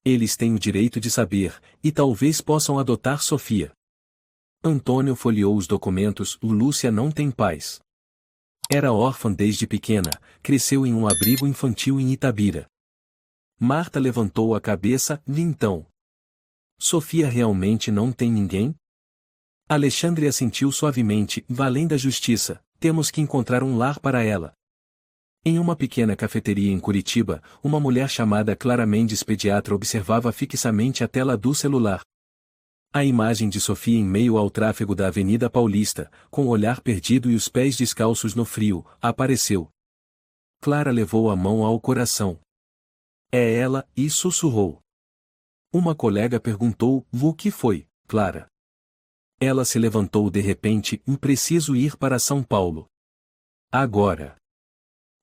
Speaker 1: Eles têm o direito de saber, e talvez possam adotar Sofia. Antônio folheou os documentos. Lúcia não tem pais. Era órfã desde pequena, cresceu em um abrigo infantil em Itabira. Marta levantou a cabeça. Então, Sofia realmente não tem ninguém? Alexandre assentiu suavemente. Além da justiça, temos que encontrar um lar para ela. Em uma pequena cafeteria em Curitiba, uma mulher chamada Clara Mendes, pediatra, observava fixamente a tela do celular. A imagem de Sofia em meio ao tráfego da Avenida Paulista, com o olhar perdido e os pés descalços no frio, apareceu. Clara levou a mão ao coração. É ela, e sussurrou. Uma colega perguntou: o que foi, Clara? Ela se levantou de repente. Preciso ir para São Paulo. Agora.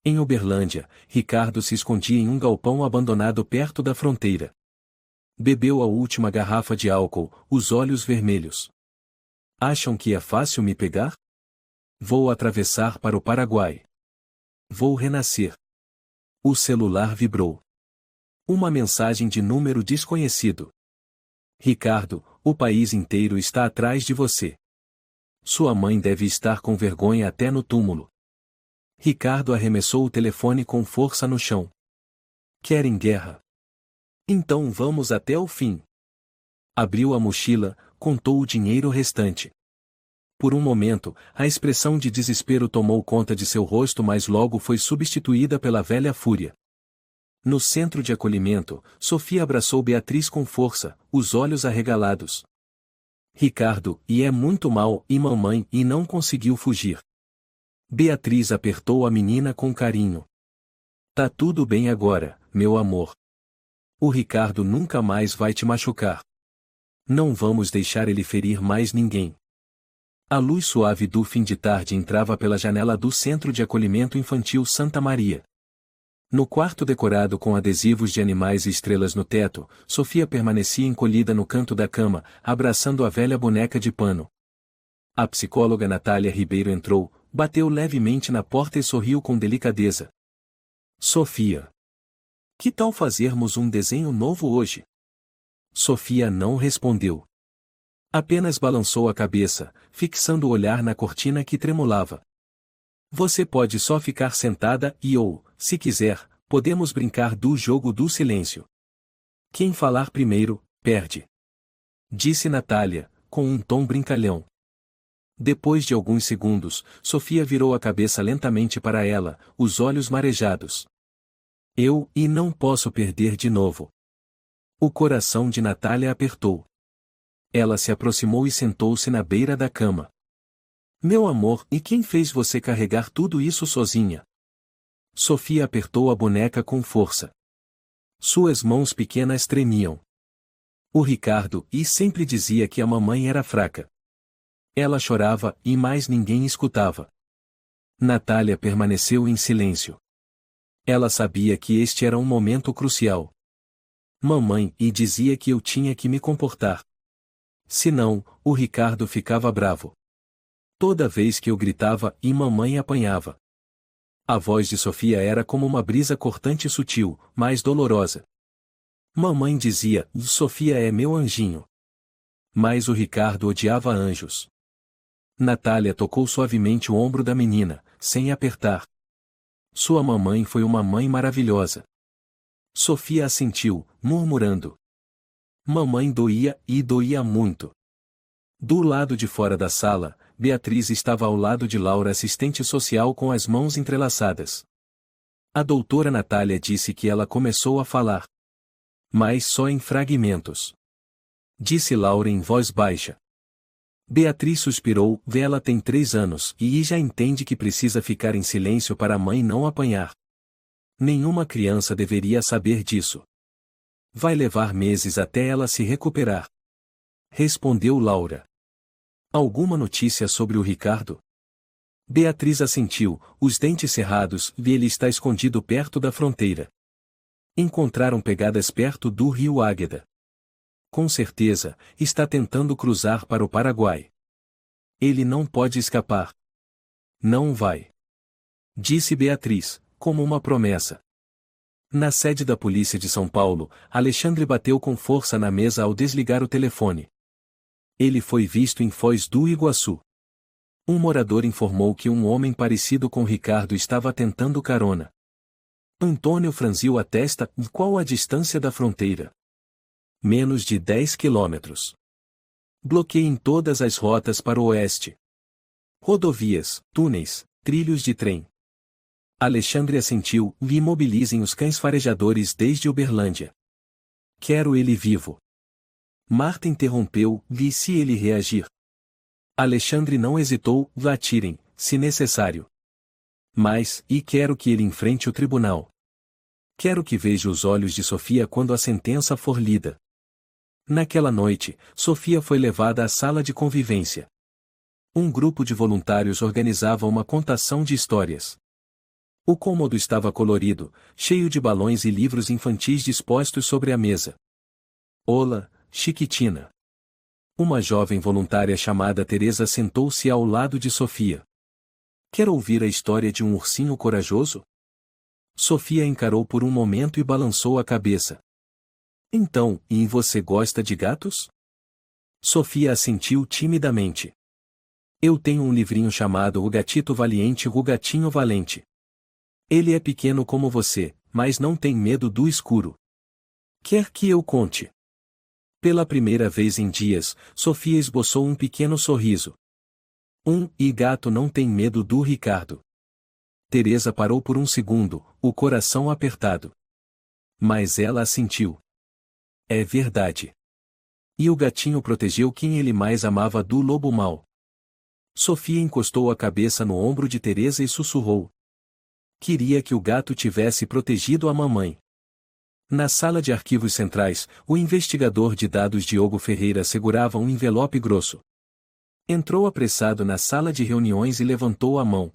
Speaker 1: Em Uberlândia, Ricardo se escondia em um galpão abandonado perto da fronteira. Bebeu a última garrafa de álcool, os olhos vermelhos. Acham que é fácil me pegar? Vou atravessar para o Paraguai. Vou renascer. O celular vibrou. Uma mensagem de número desconhecido. Ricardo, o país inteiro está atrás de você. Sua mãe deve estar com vergonha até no túmulo. Ricardo arremessou o telefone com força no chão. Querem guerra? Então vamos até o fim. Abriu a mochila, contou o dinheiro restante. Por um momento, a expressão de desespero tomou conta de seu rosto, mas logo foi substituída pela velha fúria. No centro de acolhimento, Sofia abraçou Beatriz com força, os olhos arregalados. Ricardo, e é muito mal, e mamãe, e não conseguiu fugir. Beatriz apertou a menina com carinho. Tá tudo bem agora, meu amor. O Ricardo nunca mais vai te machucar. Não vamos deixar ele ferir mais ninguém. A luz suave do fim de tarde entrava pela janela do Centro de Acolhimento Infantil Santa Maria. No quarto decorado com adesivos de animais e estrelas no teto, Sofia permanecia encolhida no canto da cama, abraçando a velha boneca de pano. A psicóloga Natália Ribeiro entrou, bateu levemente na porta e sorriu com delicadeza. Sofia. Que tal fazermos um desenho novo hoje? Sofia não respondeu. Apenas balançou a cabeça, fixando o olhar na cortina que tremulava. Você pode só ficar sentada e se quiser, podemos brincar do jogo do silêncio. Quem falar primeiro, perde. Disse Natália, com um tom brincalhão. Depois de alguns segundos, Sofia virou a cabeça lentamente para ela, os olhos marejados. E não posso perder de novo. O coração de Natália apertou. Ela se aproximou e sentou-se na beira da cama. Meu amor, e quem fez você carregar tudo isso sozinha? Sofia apertou a boneca com força. Suas mãos pequenas tremiam. O Ricardo sempre dizia que a mamãe era fraca. Ela chorava e mais ninguém escutava. Natália permaneceu em silêncio. Ela sabia que este era um momento crucial. Mamãe dizia que eu tinha que me comportar. Senão, o Ricardo ficava bravo. Toda vez que eu gritava, mamãe apanhava. A voz de Sofia era como uma brisa cortante e sutil, mas dolorosa. Mamãe dizia: Sofia é meu anjinho. Mas o Ricardo odiava anjos. Natália tocou suavemente o ombro da menina, sem apertar. Sua mamãe foi uma mãe maravilhosa. Sofia assentiu, murmurando: Mamãe doía, e doía muito. Do lado de fora da sala, Beatriz estava ao lado de Laura, assistente social, com as mãos entrelaçadas. A doutora Natália disse que ela começou a falar. Mas só em fragmentos. Disse Laura em voz baixa. Beatriz suspirou. Ela tem 3 anos e já entende que precisa ficar em silêncio para a mãe não apanhar. Nenhuma criança deveria saber disso. Vai levar meses até ela se recuperar. Respondeu Laura. Alguma notícia sobre o Ricardo? Beatriz assentiu, os dentes cerrados, e ele está escondido perto da fronteira. Encontraram pegadas perto do rio Águeda. Com certeza, está tentando cruzar para o Paraguai. Ele não pode escapar. Não vai. Disse Beatriz, como uma promessa. Na sede da polícia de São Paulo, Alexandre bateu com força na mesa ao desligar o telefone. Ele foi visto em Foz do Iguaçu. Um morador informou que um homem parecido com Ricardo estava tentando carona. Antônio franziu a testa. Qual a distância da fronteira? Menos de 10 quilômetros. Bloqueiem todas as rotas para o oeste. Rodovias, túneis, trilhos de trem. Alexandre assentiu. Imobilizem os cães farejadores desde Uberlândia. Quero ele vivo. Marta interrompeu. E se ele reagir? Alexandre não hesitou. Atirem, se necessário. Mas, e quero que ele enfrente o tribunal. Quero que veja os olhos de Sofia quando a sentença for lida. Naquela noite, Sofia foi levada à sala de convivência. Um grupo de voluntários organizava uma contação de histórias. O cômodo estava colorido, cheio de balões e livros infantis dispostos sobre a mesa. Olá, Chiquitina. Uma jovem voluntária chamada Teresa sentou-se ao lado de Sofia. Quer ouvir a história de um ursinho corajoso? Sofia encarou por um momento e balançou a cabeça. Então, e você gosta de gatos? Sofia assentiu timidamente. Eu tenho um livrinho chamado O Gatito Valiente, O Gatinho Valente. Ele é pequeno como você, mas não tem medo do escuro. Quer que eu conte? Pela primeira vez em dias, Sofia esboçou um pequeno sorriso. E gato não tem medo do Ricardo. Teresa parou por um segundo, o coração apertado. Mas ela assentiu. É verdade. E o gatinho protegeu quem ele mais amava do lobo mau. Sofia encostou a cabeça no ombro de Teresa e sussurrou. Queria que o gato tivesse protegido a mamãe. Na sala de arquivos centrais, o investigador de dados Diogo Ferreira segurava um envelope grosso. Entrou apressado na sala de reuniões e levantou a mão.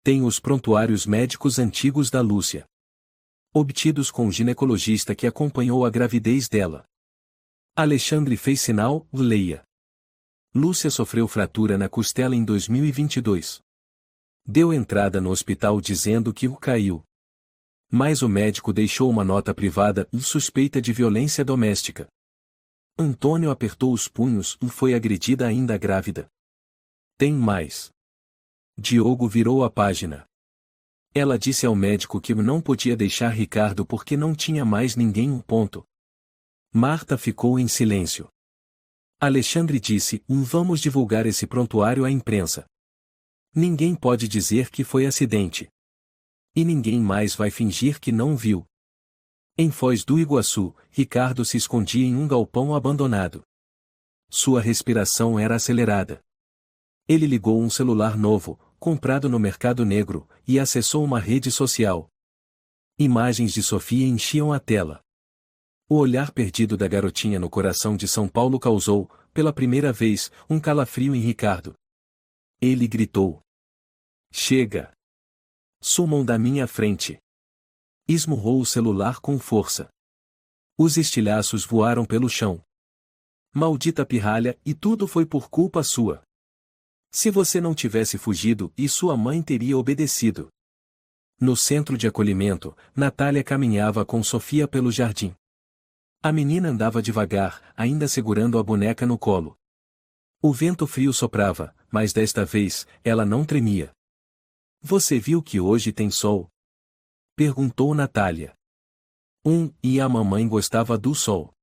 Speaker 1: Tenho os prontuários médicos antigos da Lúcia. Obtidos com o ginecologista que acompanhou a gravidez dela. Alexandre fez sinal, leia. Lúcia sofreu fratura na costela em 2022. Deu entrada no hospital dizendo que o caiu. Mas o médico deixou uma nota privada e suspeita de violência doméstica. Antônio apertou os punhos e foi agredida ainda grávida. Tem mais. Diogo virou a página. Ela disse ao médico que não podia deixar Ricardo porque não tinha mais ninguém. Marta ficou em silêncio. Alexandre disse, vamos divulgar esse prontuário à imprensa. Ninguém pode dizer que foi acidente. E ninguém mais vai fingir que não viu. Em Foz do Iguaçu, Ricardo se escondia em um galpão abandonado. Sua respiração era acelerada. Ele ligou um celular novo, comprado no mercado negro, e acessou uma rede social. Imagens de Sofia enchiam a tela. O olhar perdido da garotinha no coração de São Paulo causou, pela primeira vez, um calafrio em Ricardo. Ele gritou. Chega! Sumam da minha frente! Esmurrou o celular com força. Os estilhaços voaram pelo chão. Maldita pirralha, e tudo foi por culpa sua. Se você não tivesse fugido, e sua mãe teria obedecido. No centro de acolhimento, Natália caminhava com Sofia pelo jardim. A menina andava devagar, ainda segurando a boneca no colo. O vento frio soprava, mas desta vez, ela não tremia. Você viu que hoje tem sol? Perguntou Natália. E a mamãe gostava do sol.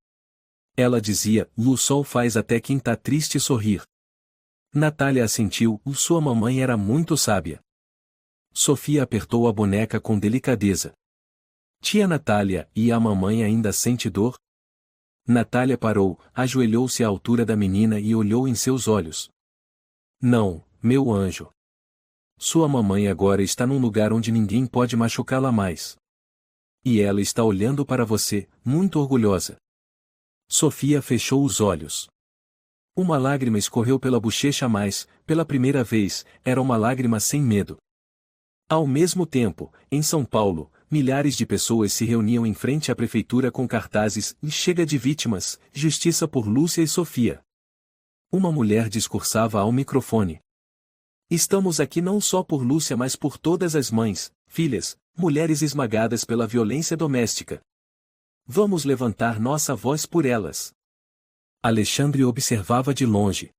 Speaker 1: Ela dizia, o sol faz até quem tá triste sorrir. Natália assentiu, sua mamãe era muito sábia. Sofia apertou a boneca com delicadeza. Tia Natália, e a mamãe ainda sente dor? Natália parou, ajoelhou-se à altura da menina e olhou em seus olhos. Não, meu anjo. Sua mamãe agora está num lugar onde ninguém pode machucá-la mais. E ela está olhando para você, muito orgulhosa. Sofia fechou os olhos. Uma lágrima escorreu pela bochecha, mas, pela primeira vez, era uma lágrima sem medo. Ao mesmo tempo, em São Paulo, milhares de pessoas se reuniam em frente à prefeitura com cartazes e chega de vítimas, justiça por Lúcia e Sofia. Uma mulher discursava ao microfone. Estamos aqui não só por Lúcia, mas por todas as mães, filhas, mulheres esmagadas pela violência doméstica. Vamos levantar nossa voz por elas. Alexandre observava de longe.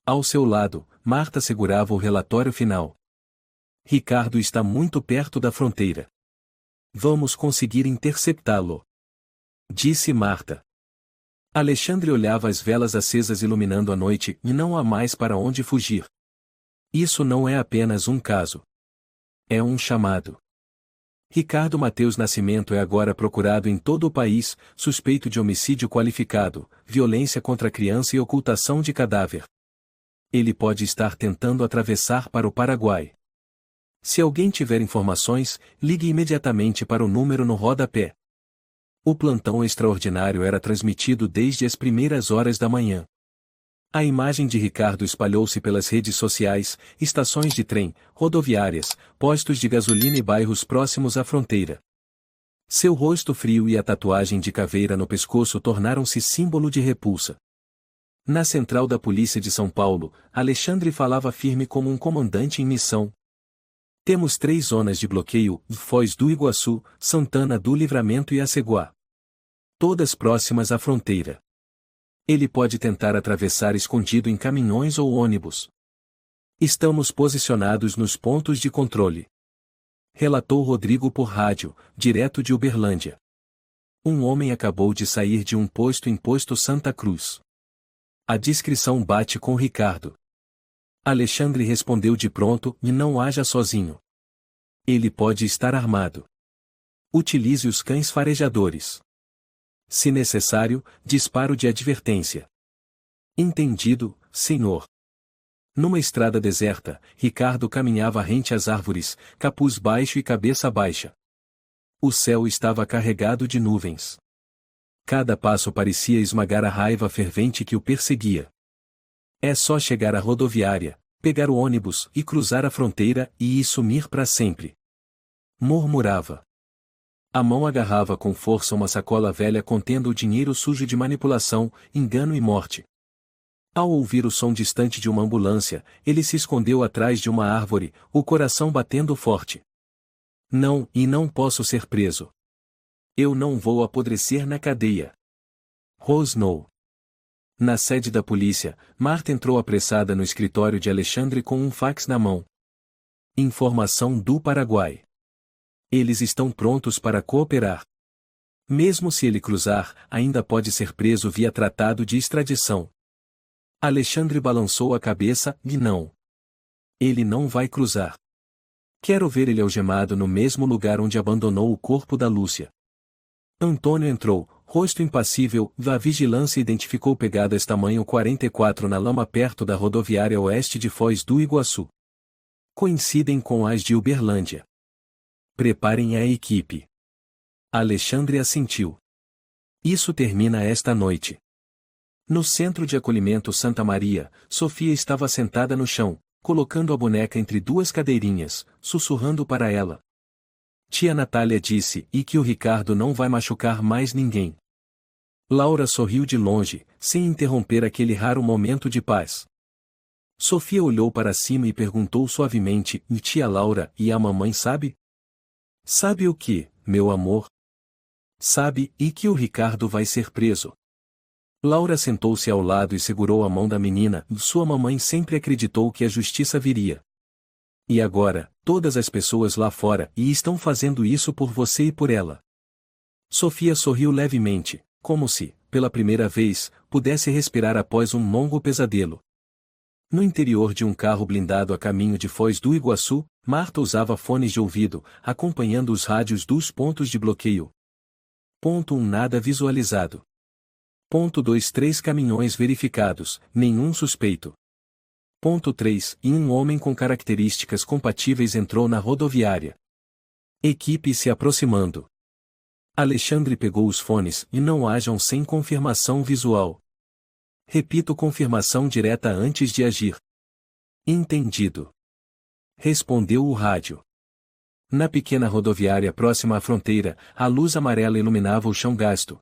Speaker 1: Ao seu lado, Marta segurava o relatório final. Ricardo está muito perto da fronteira. Vamos conseguir interceptá-lo, disse Marta. Alexandre olhava as velas acesas iluminando a noite e não há mais para onde fugir. Isso não é apenas um caso. É um chamado. Ricardo Mateus Nascimento é agora procurado em todo o país, suspeito de homicídio qualificado, violência contra a criança e ocultação de cadáver. Ele pode estar tentando atravessar para o Paraguai. Se alguém tiver informações, ligue imediatamente para o número no rodapé. O plantão extraordinário era transmitido desde as primeiras horas da manhã. A imagem de Ricardo espalhou-se pelas redes sociais, estações de trem, rodoviárias, postos de gasolina e bairros próximos à fronteira. Seu rosto frio e a tatuagem de caveira no pescoço tornaram-se símbolo de repulsa. Na central da polícia de São Paulo, Alexandre falava firme como um comandante em missão. Temos 3 zonas de bloqueio, Foz do Iguaçu, Santana do Livramento e Aceguá. Todas próximas à fronteira. Ele pode tentar atravessar escondido em caminhões ou ônibus. Estamos posicionados nos pontos de controle. Relatou Rodrigo por rádio, direto de Uberlândia. Um homem acabou de sair de um posto em Posto Santa Cruz. A descrição bate com Ricardo. Alexandre respondeu de pronto, e não haja sozinho. Ele pode estar armado. Utilize os cães farejadores. Se necessário, disparo de advertência. Entendido, senhor. Numa estrada deserta, Ricardo caminhava rente às árvores, capuz baixo e cabeça baixa. O céu estava carregado de nuvens. Cada passo parecia esmagar a raiva fervente que o perseguia. É só chegar à rodoviária, pegar o ônibus e cruzar a fronteira e sumir para sempre. Murmurava. A mão agarrava com força uma sacola velha contendo o dinheiro sujo de manipulação, engano e morte. Ao ouvir o som distante de uma ambulância, ele se escondeu atrás de uma árvore, o coração batendo forte. Não, e não posso ser preso. Eu não vou apodrecer na cadeia. Rosnou. Na sede da polícia, Marta entrou apressada no escritório de Alexandre com um fax na mão. Informação do Paraguai. Eles estão prontos para cooperar. Mesmo se ele cruzar, ainda pode ser preso via tratado de extradição. Alexandre balançou a cabeça, e não. Ele não vai cruzar. Quero ver ele algemado no mesmo lugar onde abandonou o corpo da Lúcia. Antônio entrou, rosto impassível, a vigilância identificou pegadas tamanho 44 na lama perto da rodoviária oeste de Foz do Iguaçu. Coincidem com as de Uberlândia. Preparem a equipe. Alexandre assentiu. Isso termina esta noite. No centro de acolhimento Santa Maria, Sofia estava sentada no chão, colocando a boneca entre 2 cadeirinhas, sussurrando para ela. Tia Natália disse, e que o Ricardo não vai machucar mais ninguém. Laura sorriu de longe, sem interromper aquele raro momento de paz. Sofia olhou para cima e perguntou suavemente, e tia Laura, e a mamãe sabe? Sabe o que, meu amor? Sabe, e que o Ricardo vai ser preso. Laura sentou-se ao lado e segurou a mão da menina, e sua mamãe sempre acreditou que a justiça viria. E agora, todas as pessoas lá fora e estão fazendo isso por você e por ela. Sofia sorriu levemente, como se, pela primeira vez, pudesse respirar após um longo pesadelo. No interior de um carro blindado a caminho de Foz do Iguaçu, Marta usava fones de ouvido, acompanhando os rádios dos pontos de bloqueio. Ponto 1 Nada visualizado. Ponto 2 3 caminhões verificados, nenhum suspeito. Ponto 3 E um homem com características compatíveis entrou na rodoviária. Equipe se aproximando. Alexandre pegou os fones e não hajam sem confirmação visual. Repito, confirmação direta antes de agir. Entendido. Respondeu o rádio. Na pequena rodoviária próxima à fronteira, a luz amarela iluminava o chão gasto.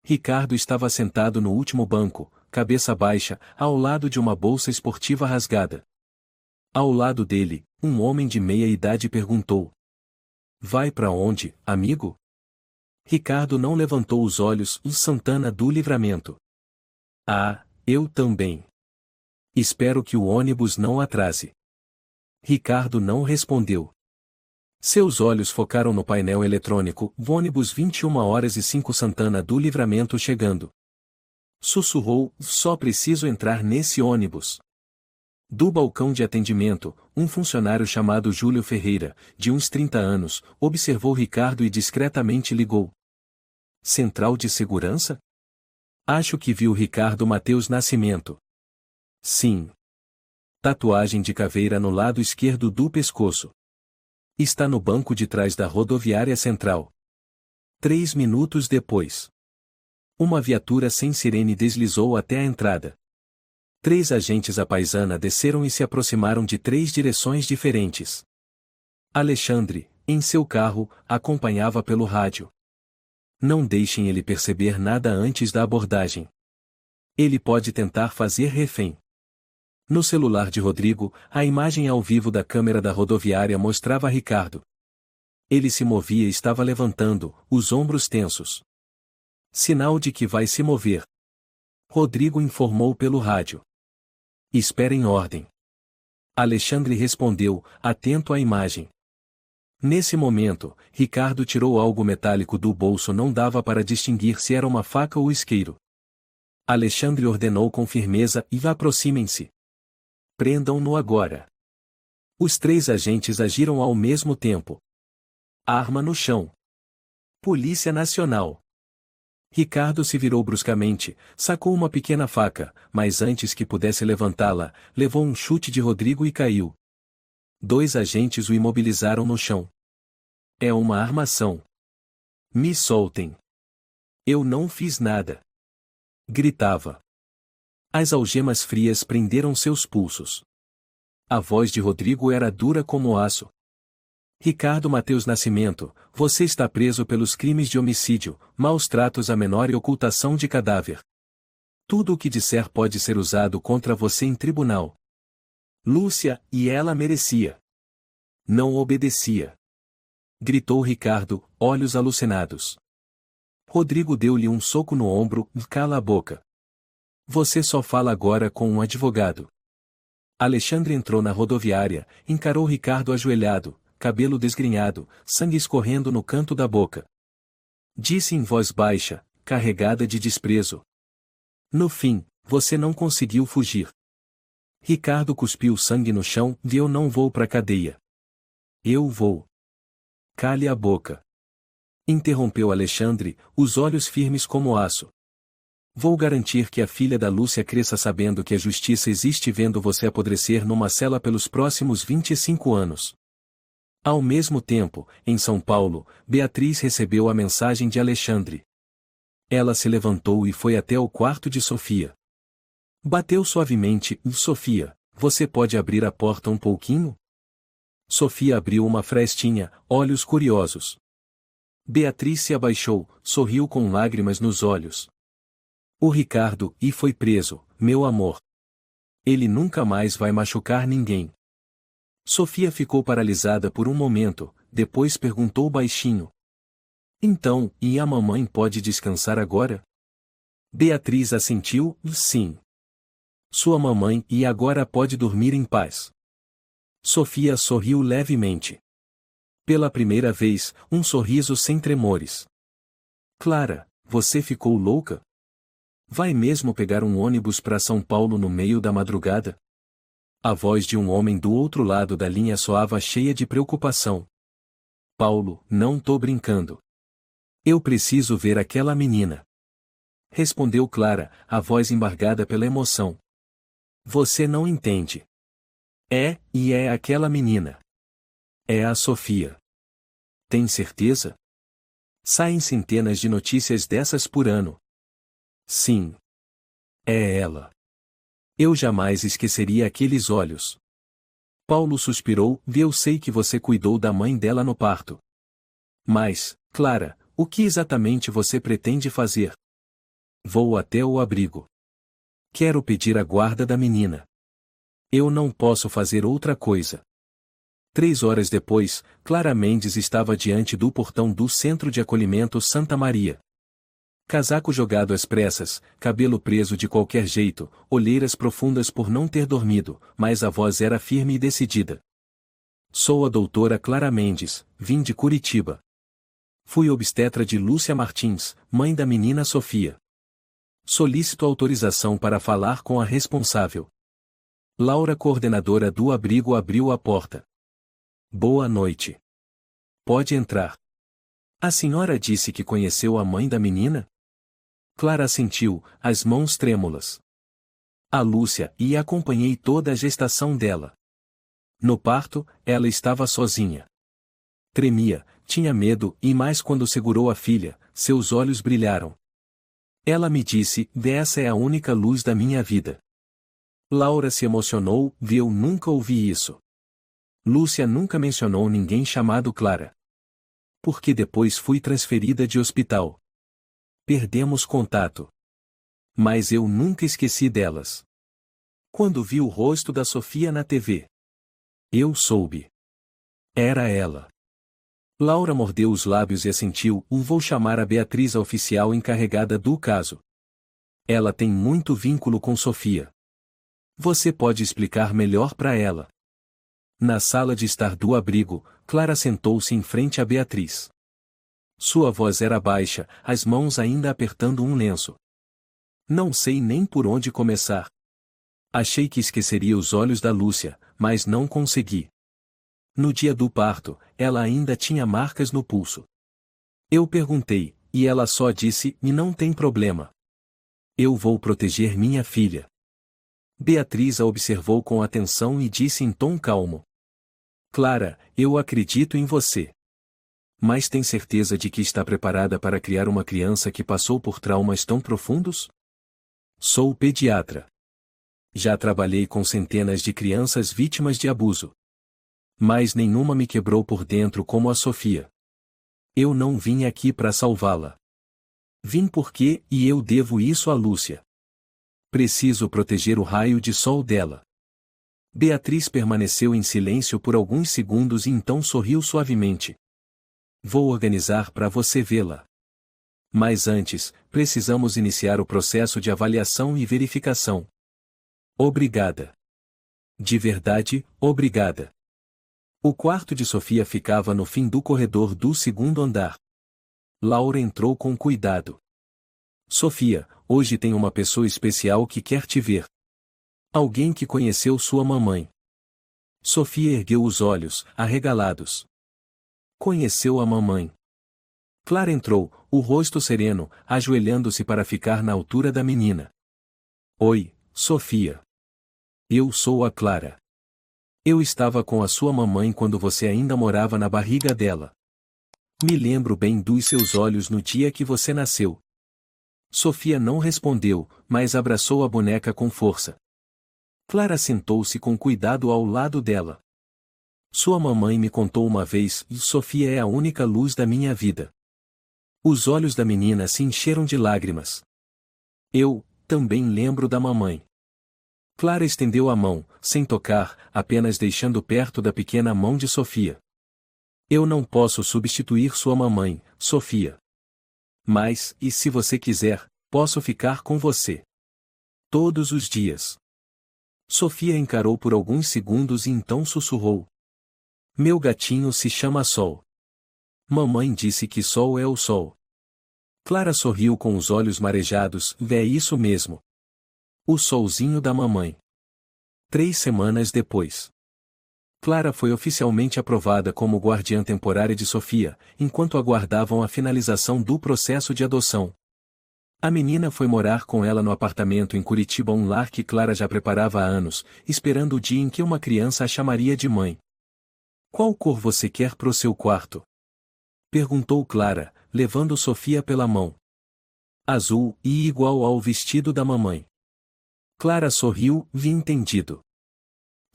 Speaker 1: Ricardo estava sentado no último banco, cabeça baixa, ao lado de uma bolsa esportiva rasgada. Ao lado dele, um homem de meia idade perguntou: "Vai para onde, amigo?" Ricardo não levantou os olhos. Santana do Livramento. "Ah, eu também. Espero que o ônibus não atrase." Ricardo não respondeu. Seus olhos focaram no painel eletrônico. Ônibus 21h05 Santana do Livramento chegando. Sussurrou: "Só preciso entrar nesse ônibus." Do balcão de atendimento, um funcionário chamado Júlio Ferreira, de uns 30 anos, observou Ricardo e discretamente ligou. "Central de segurança?" "Acho que viu Ricardo Mateus Nascimento." "Sim. Tatuagem de caveira no lado esquerdo do pescoço. Está no banco de trás da rodoviária central." 3 minutos depois. Uma viatura sem sirene deslizou até a entrada. 3 agentes à paisana desceram e se aproximaram de 3 direções diferentes. Alexandre, em seu carro, acompanhava pelo rádio. "Não deixem ele perceber nada antes da abordagem. Ele pode tentar fazer refém." No celular de Rodrigo, a imagem ao vivo da câmera da rodoviária mostrava Ricardo. Ele se movia e estava levantando, os ombros tensos. Sinal de que vai se mover. Rodrigo informou pelo rádio. "Esperem ordem." Alexandre respondeu, atento à imagem. Nesse momento, Ricardo tirou algo metálico do bolso. Não dava para distinguir se era uma faca ou isqueiro. Alexandre ordenou com firmeza: "E aproximem-se. Prendam-no agora." Os 3 agentes agiram ao mesmo tempo. Arma no chão. Polícia Nacional. Ricardo se virou bruscamente, sacou uma pequena faca, mas antes que pudesse levantá-la, levou um chute de Rodrigo e caiu. 2 agentes o imobilizaram no chão. "É uma armação. Me soltem. Eu não fiz nada." Gritava. As algemas frias prenderam seus pulsos. A voz de Rodrigo era dura como aço. "Ricardo Mateus Nascimento, você está preso pelos crimes de homicídio, maus tratos a menor e ocultação de cadáver. Tudo o que disser pode ser usado contra você em tribunal." Lúcia, e ela merecia. Não obedecia. Gritou Ricardo, olhos alucinados. Rodrigo deu-lhe um soco no ombro: "Cala a boca. Você só fala agora com um advogado." Alexandre entrou na rodoviária, encarou Ricardo ajoelhado, cabelo desgrenhado, sangue escorrendo no canto da boca. Disse em voz baixa, carregada de desprezo: "No fim, você não conseguiu fugir." Ricardo cuspiu sangue no chão: "Eu não vou pra cadeia." "Eu vou." "Cale a boca." Interrompeu Alexandre, os olhos firmes como aço. "Vou garantir que a filha da Lúcia cresça sabendo que a justiça existe, vendo você apodrecer numa cela pelos próximos 25 anos. Ao mesmo tempo, em São Paulo, Beatriz recebeu a mensagem de Alexandre. Ela se levantou e foi até o quarto de Sofia. Bateu suavemente: "Sofia, você pode abrir a porta um pouquinho?" Sofia abriu uma frestinha, olhos curiosos. Beatriz se abaixou, sorriu com lágrimas nos olhos. "O Ricardo, e foi preso, meu amor. Ele nunca mais vai machucar ninguém." Sofia ficou paralisada por um momento, depois perguntou baixinho: "Então, e a mamãe pode descansar agora?" Beatriz assentiu: "Sim. Sua mamãe e agora pode dormir em paz." Sofia sorriu levemente. Pela primeira vez, um sorriso sem tremores. "Clara, você ficou louca?" Vai mesmo pegar um ônibus para São Paulo no meio da madrugada? A voz de um homem do outro lado da linha soava cheia de preocupação. Paulo, não tô brincando. Eu preciso ver aquela menina. Respondeu Clara, a voz embargada pela emoção. Você não entende. É aquela menina. É a Sofia. Tem certeza? Saem centenas de notícias dessas por ano. Sim. É ela. Eu jamais esqueceria aqueles olhos. Paulo suspirou, eu sei que você cuidou da mãe dela no parto. Mas, Clara, o que exatamente você pretende fazer? Vou até o abrigo. Quero pedir a guarda da menina. Eu não posso fazer outra coisa. 3 horas depois, Clara Mendes estava diante do portão do Centro de Acolhimento Santa Maria. Casaco jogado às pressas, cabelo preso de qualquer jeito, olheiras profundas por não ter dormido, mas a voz era firme e decidida. Sou a doutora Clara Mendes, vim de Curitiba. Fui obstetra de Lúcia Martins, mãe da menina Sofia. Solicito autorização para falar com a responsável. Laura, coordenadora do abrigo, abriu a porta. Boa noite. Pode entrar. A senhora disse que conheceu a mãe da menina? Clara assentiu, as mãos trêmulas. A Lúcia, e acompanhei toda a gestação dela. No parto, ela estava sozinha. Tremia, tinha medo, e mais quando segurou a filha, seus olhos brilharam. Ela me disse, essa é a única luz da minha vida. Laura se emocionou, eu nunca ouvi isso. Lúcia nunca mencionou ninguém chamado Clara. Porque depois fui transferida de hospital. Perdemos contato. Mas eu nunca esqueci delas. Quando vi o rosto da Sofia na TV, eu soube. Era ela. Laura mordeu os lábios e assentiu, vou chamar a Beatriz, a oficial encarregada do caso. Ela tem muito vínculo com Sofia. Você pode explicar melhor para ela. Na sala de estar do abrigo, Clara sentou-se em frente a Beatriz. Sua voz era baixa, as mãos ainda apertando um lenço. Não sei nem por onde começar. Achei que esqueceria os olhos da Lúcia, mas não consegui. No dia do parto, ela ainda tinha marcas no pulso. Eu perguntei, e ela só disse, e não tem problema. Eu vou proteger minha filha. Beatriz a observou com atenção e disse em tom calmo. Clara, eu acredito em você. Mas tem certeza de que está preparada para criar uma criança que passou por traumas tão profundos? Sou pediatra. Já trabalhei com centenas de crianças vítimas de abuso. Mas nenhuma me quebrou por dentro como a Sofia. Eu não vim aqui para salvá-la. Vim porque, e eu devo isso a Lúcia. Preciso proteger o raio de sol dela. Beatriz permaneceu em silêncio por alguns segundos e então sorriu suavemente. Vou organizar para você vê-la. Mas antes, precisamos iniciar o processo de avaliação e verificação. Obrigada. De verdade, obrigada. O quarto de Sofia ficava no fim do corredor do 2º andar. Laura entrou com cuidado. Sofia, hoje tem uma pessoa especial que quer te ver. Alguém que conheceu sua mamãe. Sofia ergueu os olhos, arregalados. Conheceu a mamãe. Clara entrou, o rosto sereno, ajoelhando-se para ficar na altura da menina. Oi, Sofia. Eu sou a Clara. Eu estava com a sua mamãe quando você ainda morava na barriga dela. Me lembro bem dos seus olhos no dia que você nasceu. Sofia não respondeu, mas abraçou a boneca com força. Clara sentou-se com cuidado ao lado dela. Sua mamãe me contou uma vez, e Sofia é a única luz da minha vida. Os olhos da menina se encheram de lágrimas. Eu, também lembro da mamãe. Clara estendeu a mão, sem tocar, apenas deixando perto da pequena mão de Sofia. Eu não posso substituir sua mamãe, Sofia. Mas, e se você quiser, posso ficar com você. Todos os dias. Sofia encarou por alguns segundos e então sussurrou. Meu gatinho se chama Sol. Mamãe disse que Sol é o sol. Clara sorriu com os olhos marejados. É isso mesmo. O solzinho da mamãe. 3 semanas depois. Clara foi oficialmente aprovada como guardiã temporária de Sofia, enquanto aguardavam a finalização do processo de adoção. A menina foi morar com ela no apartamento em Curitiba, um lar que Clara já preparava há anos, esperando o dia em que uma criança a chamaria de mãe. Qual cor você quer pro seu quarto? Perguntou Clara, levando Sofia pela mão. Azul, e igual ao vestido da mamãe. Clara sorriu, entendido.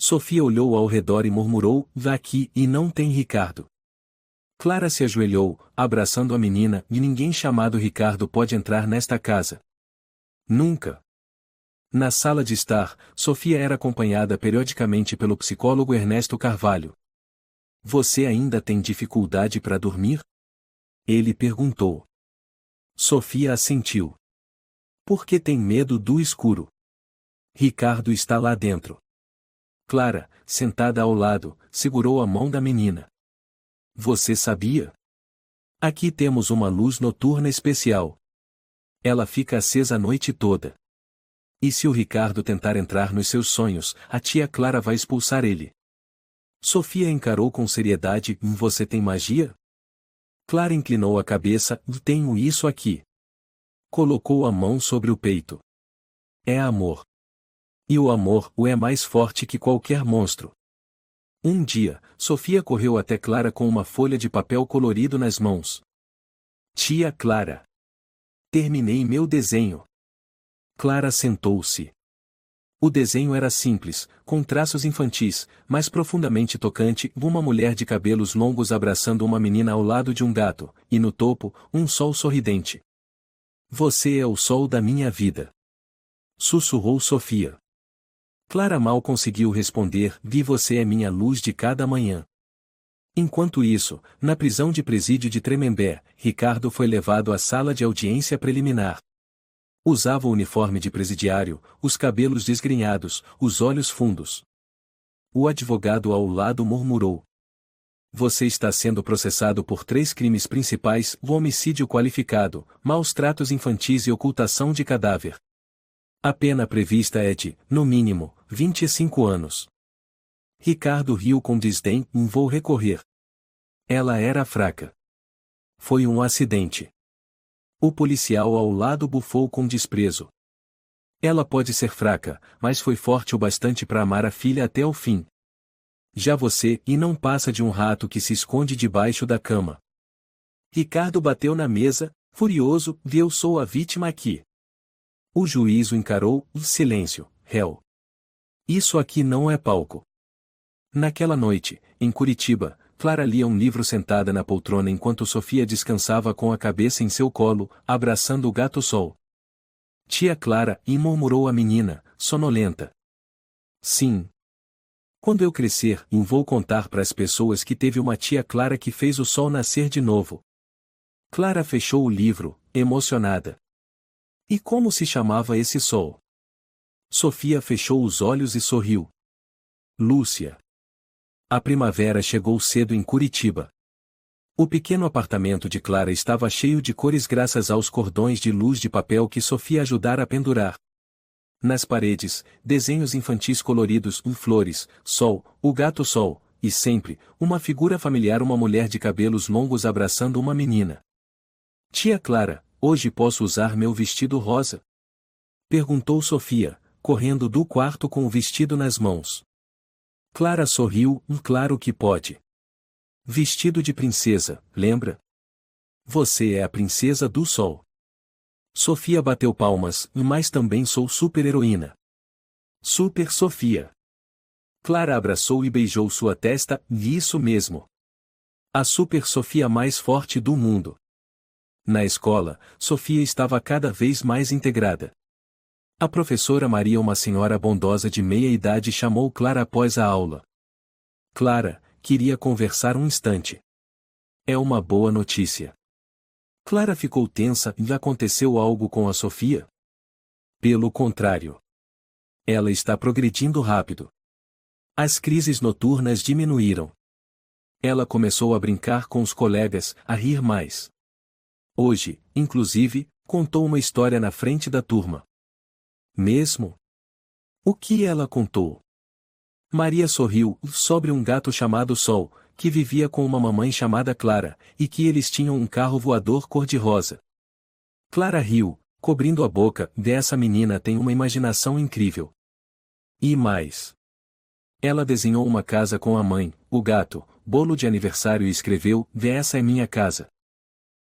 Speaker 1: Sofia olhou ao redor e murmurou, vá aqui, e não tem Ricardo. Clara se ajoelhou, abraçando a menina, e ninguém chamado Ricardo pode entrar nesta casa. Nunca. Na sala de estar, Sofia era acompanhada periodicamente pelo psicólogo Ernesto Carvalho. Você ainda tem dificuldade para dormir? Ele perguntou. Sofia assentiu. Por que tem medo do escuro? Ricardo está lá dentro. Clara, sentada ao lado, segurou a mão da menina. Você sabia? Aqui temos uma luz noturna especial. Ela fica acesa a noite toda. E se o Ricardo tentar entrar nos seus sonhos, a tia Clara vai expulsar ele. Sofia encarou com seriedade. Você tem magia? Clara inclinou a cabeça. Tenho isso aqui. Colocou a mão sobre o peito. É amor. E o amor é mais forte que qualquer monstro. Um dia, Sofia correu até Clara com uma folha de papel colorido nas mãos. Tia Clara. Terminei meu desenho. Clara sentou-se. O desenho era simples, com traços infantis, mas profundamente tocante, uma mulher de cabelos longos abraçando uma menina ao lado de um gato, e no topo, um sol sorridente. Você é o sol da minha vida. Sussurrou Sofia. Clara mal conseguiu responder, você é minha luz de cada manhã. Enquanto isso, na prisão de presídio de Tremembé, Ricardo foi levado à sala de audiência preliminar. Usava o uniforme de presidiário, os cabelos desgrenhados, os olhos fundos. O advogado ao lado murmurou. Você está sendo processado por 3 crimes principais: o homicídio qualificado, maus tratos infantis e ocultação de cadáver. A pena prevista é de, no mínimo, 25 anos. Ricardo riu com desdém. Vou recorrer. Ela era fraca. Foi um acidente. O policial ao lado bufou com desprezo. Ela pode ser fraca, mas foi forte o bastante para amar a filha até o fim. Já você, e não passa de um rato que se esconde debaixo da cama. Ricardo bateu na mesa, furioso. Eu sou a vítima aqui. O juiz o encarou. Silêncio, réu. Isso aqui não é palco. Naquela noite, em Curitiba, Clara lia um livro sentada na poltrona enquanto Sofia descansava com a cabeça em seu colo, abraçando o gato Sol. Tia Clara, murmurou a menina, sonolenta. Sim. Quando eu crescer, vou contar para as pessoas que teve uma tia Clara que fez o sol nascer de novo. Clara fechou o livro, emocionada. E como se chamava esse sol? Sofia fechou os olhos e sorriu. Lúcia. A primavera chegou cedo em Curitiba. O pequeno apartamento de Clara estava cheio de cores graças aos cordões de luz de papel que Sofia ajudara a pendurar. Nas paredes, desenhos infantis coloridos, flores, sol, o gato Sol, e sempre, uma figura familiar, uma mulher de cabelos longos abraçando uma menina. Tia Clara, hoje posso usar meu vestido rosa? Perguntou Sofia, correndo do quarto com o vestido nas mãos. Clara sorriu. Claro que pode. Vestido de princesa, lembra? Você é a princesa do sol. Sofia bateu palmas. Mas também sou super-heroína. Super Sofia. Clara abraçou e beijou sua testa. Isso mesmo. A Super Sofia mais forte do mundo. Na escola, Sofia estava cada vez mais integrada. A professora Maria, uma senhora bondosa de meia-idade, chamou Clara após a aula. Clara, queria conversar um instante. É uma boa notícia. Clara ficou tensa. Aconteceu algo com a Sofia? Pelo contrário. Ela está progredindo rápido. As crises noturnas diminuíram. Ela começou a brincar com os colegas, a rir mais. Hoje, inclusive, contou uma história na frente da turma. Mesmo? O que ela contou? Maria sorriu sobre um gato chamado Sol, que vivia com uma mamãe chamada Clara, e que eles tinham um carro voador cor-de-rosa. Clara riu, cobrindo a boca. Dessa menina tem uma imaginação incrível. E mais. Ela desenhou uma casa com a mãe, o gato, bolo de aniversário e escreveu: Essa é minha casa.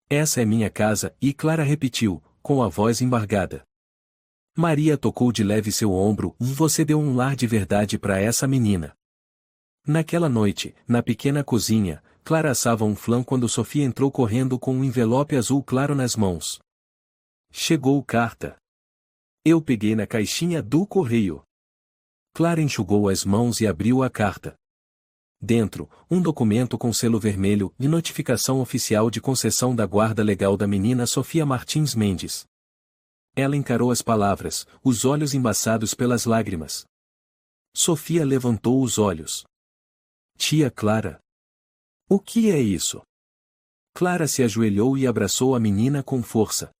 Speaker 1: Essa é minha casa, e Clara repetiu, com a voz embargada. Maria tocou de leve seu ombro. Você deu um lar de verdade para essa menina. Naquela noite, na pequena cozinha, Clara assava um flan quando Sofia entrou correndo com um envelope azul claro nas mãos. Chegou carta. Eu peguei na caixinha do correio. Clara enxugou as mãos e abriu a carta. Dentro, um documento com selo vermelho e notificação oficial de concessão da guarda legal da menina Sofia Martins Mendes. Ela encarou as palavras, os olhos embaçados pelas lágrimas. Sofia levantou os olhos. Tia Clara. O que é isso? Clara se ajoelhou e abraçou a menina com força.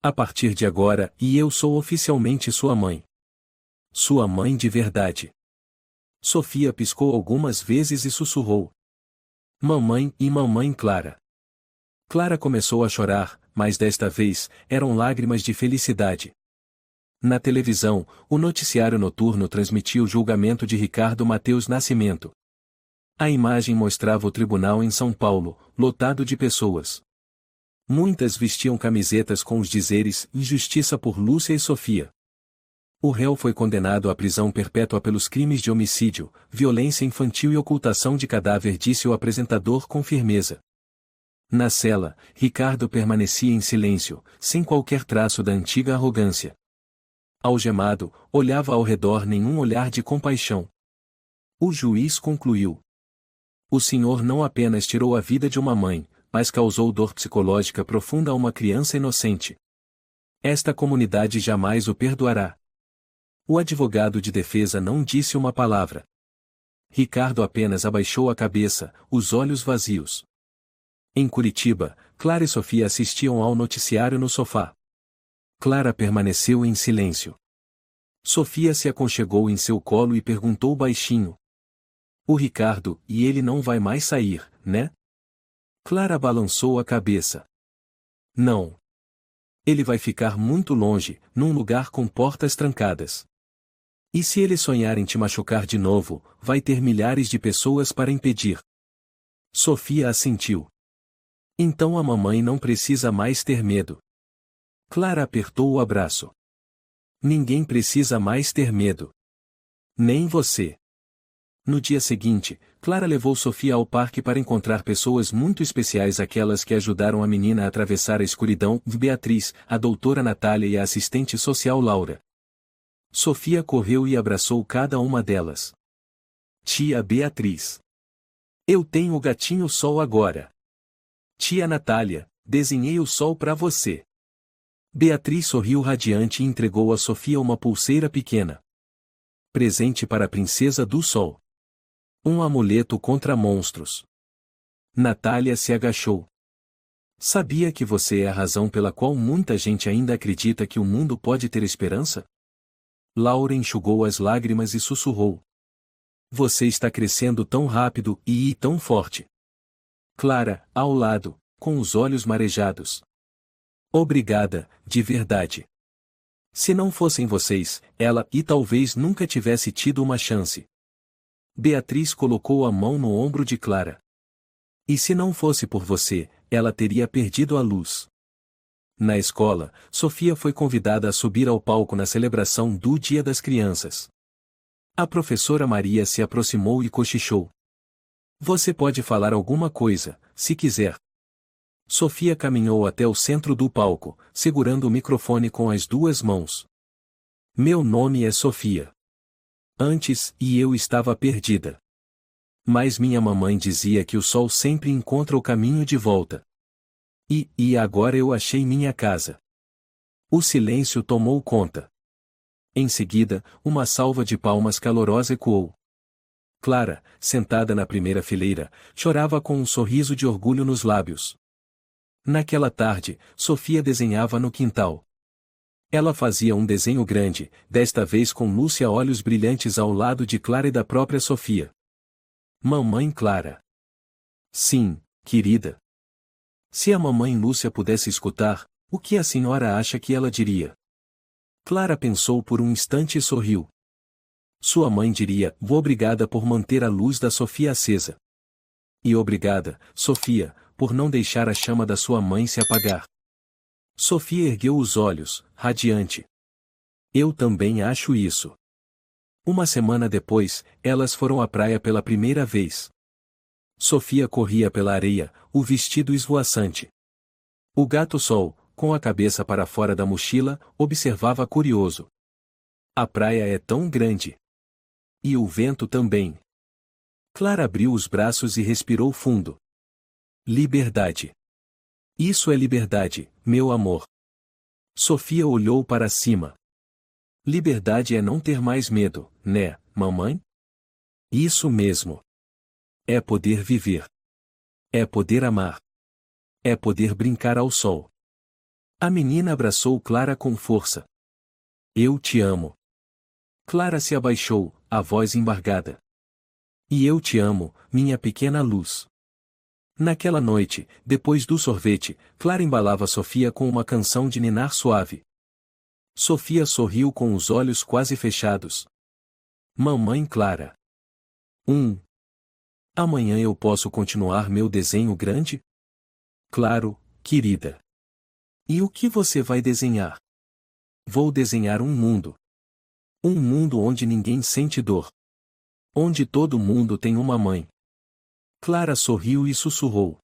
Speaker 1: A partir de agora, eu sou oficialmente sua mãe. Sua mãe de verdade. Sofia piscou algumas vezes e sussurrou. Mamãe e mamãe Clara. Clara começou a chorar, mas desta vez, eram lágrimas de felicidade. Na televisão, o noticiário noturno transmitia o julgamento de Ricardo Mateus Nascimento. A imagem mostrava o tribunal em São Paulo, lotado de pessoas. Muitas vestiam camisetas com os dizeres Justiça por Lúcia e Sofia. O réu foi condenado à prisão perpétua pelos crimes de homicídio, violência infantil e ocultação de cadáver, disse o apresentador com firmeza. Na cela, Ricardo permanecia em silêncio, sem qualquer traço da antiga arrogância. Algemado, olhava ao redor, nenhum olhar de compaixão. O juiz concluiu. O senhor não apenas tirou a vida de uma mãe, mas causou dor psicológica profunda a uma criança inocente. Esta comunidade jamais o perdoará. O advogado de defesa não disse uma palavra. Ricardo apenas abaixou a cabeça, os olhos vazios. Em Curitiba, Clara e Sofia assistiam ao noticiário no sofá. Clara permaneceu em silêncio. Sofia se aconchegou em seu colo e perguntou baixinho. O Ricardo, e ele não vai mais sair, né? Clara balançou a cabeça. Não. Ele vai ficar muito longe, num lugar com portas trancadas. E se ele sonhar em te machucar de novo, vai ter milhares de pessoas para impedir. Sofia assentiu. Então a mamãe não precisa mais ter medo. Clara apertou o abraço. Ninguém precisa mais ter medo. Nem você. No dia seguinte, Clara levou Sofia ao parque para encontrar pessoas muito especiais, aquelas que ajudaram a menina a atravessar a escuridão, Beatriz, a doutora Natália e a assistente social Laura. Sofia correu e abraçou cada uma delas. Tia Beatriz. Eu tenho o gatinho Sol agora. Tia Natália, desenhei o sol para você. Beatriz sorriu radiante e entregou a Sofia uma pulseira pequena. Presente para a princesa do sol. Um amuleto contra monstros. Natália se agachou. Sabia que você é a razão pela qual muita gente ainda acredita que o mundo pode ter esperança? Laura enxugou as lágrimas e sussurrou. Você está crescendo tão rápido e tão forte. Clara, ao lado, com os olhos marejados. Obrigada, de verdade. Se não fossem vocês, ela talvez nunca tivesse tido uma chance. Beatriz colocou a mão no ombro de Clara. E se não fosse por você, ela teria perdido a luz. Na escola, Sofia foi convidada a subir ao palco na celebração do Dia das Crianças. A professora Maria se aproximou e cochichou. Você pode falar alguma coisa, se quiser. Sofia caminhou até o centro do palco, segurando o microfone com as duas mãos. Meu nome é Sofia. Antes, eu estava perdida. Mas minha mamãe dizia que o sol sempre encontra o caminho de volta. E agora eu achei minha casa. O silêncio tomou conta. Em seguida, uma salva de palmas calorosa ecoou. Clara, sentada na primeira fileira, chorava com um sorriso de orgulho nos lábios. Naquela tarde, Sofia desenhava no quintal. Ela fazia um desenho grande, desta vez com Lúcia olhos brilhantes ao lado de Clara e da própria Sofia. Mamãe Clara. Sim, querida. Se a mamãe Lúcia pudesse escutar, o que a senhora acha que ela diria? Clara pensou por um instante e sorriu. Sua mãe diria, obrigada por manter a luz da Sofia acesa. E obrigada, Sofia, por não deixar a chama da sua mãe se apagar. Sofia ergueu os olhos, radiante. Eu também acho isso. Uma semana depois, elas foram à praia pela primeira vez. Sofia corria pela areia, o vestido esvoaçante. O gato Sol, com a cabeça para fora da mochila, observava curioso. A praia é tão grande. E o vento também. Clara abriu os braços e respirou fundo. Liberdade. Isso é liberdade, meu amor. Sofia olhou para cima. Liberdade é não ter mais medo, né, mamãe? Isso mesmo. É poder viver. É poder amar. É poder brincar ao sol. A menina abraçou Clara com força. Eu te amo. Clara se abaixou, a voz embargada. E eu te amo, minha pequena luz. Naquela noite, depois do sorvete, Clara embalava Sofia com uma canção de ninar suave. Sofia sorriu com os olhos quase fechados. Mamãe Clara. Amanhã eu posso continuar meu desenho grande? Claro, querida. E o que você vai desenhar? Vou desenhar um mundo. Um mundo onde ninguém sente dor. Onde todo mundo tem uma mãe. Clara sorriu e sussurrou.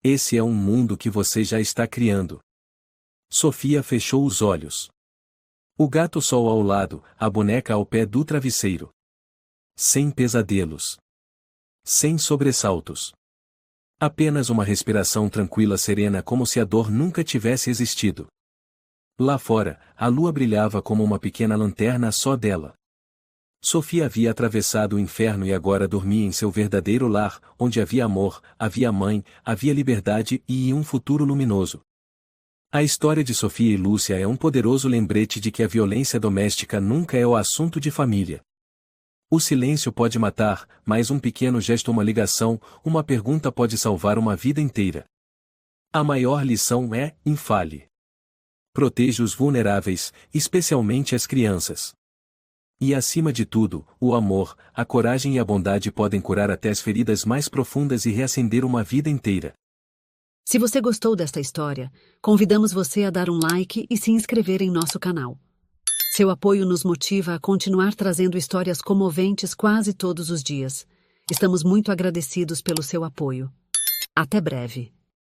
Speaker 1: Esse é um mundo que você já está criando. Sofia fechou os olhos. O gato Sol ao lado, a boneca ao pé do travesseiro. Sem pesadelos. Sem sobressaltos. Apenas uma respiração tranquila serena como se a dor nunca tivesse existido. Lá fora, a lua brilhava como uma pequena lanterna só dela. Sofia havia atravessado o inferno e agora dormia em seu verdadeiro lar, onde havia amor, havia mãe, havia liberdade e um futuro luminoso. A história de Sofia e Lúcia é um poderoso lembrete de que a violência doméstica nunca é o assunto de família. O silêncio pode matar, mas um pequeno gesto, uma ligação, uma pergunta pode salvar uma vida inteira. A maior lição é, infale. Proteja os vulneráveis, especialmente as crianças. E acima de tudo, o amor, a coragem e a bondade podem curar até as feridas mais profundas e reacender uma vida inteira.
Speaker 2: Se você gostou desta história, convidamos você a dar um like e se inscrever em nosso canal. Seu apoio nos motiva a continuar trazendo histórias comoventes quase todos os dias. Estamos muito agradecidos pelo seu apoio. Até breve.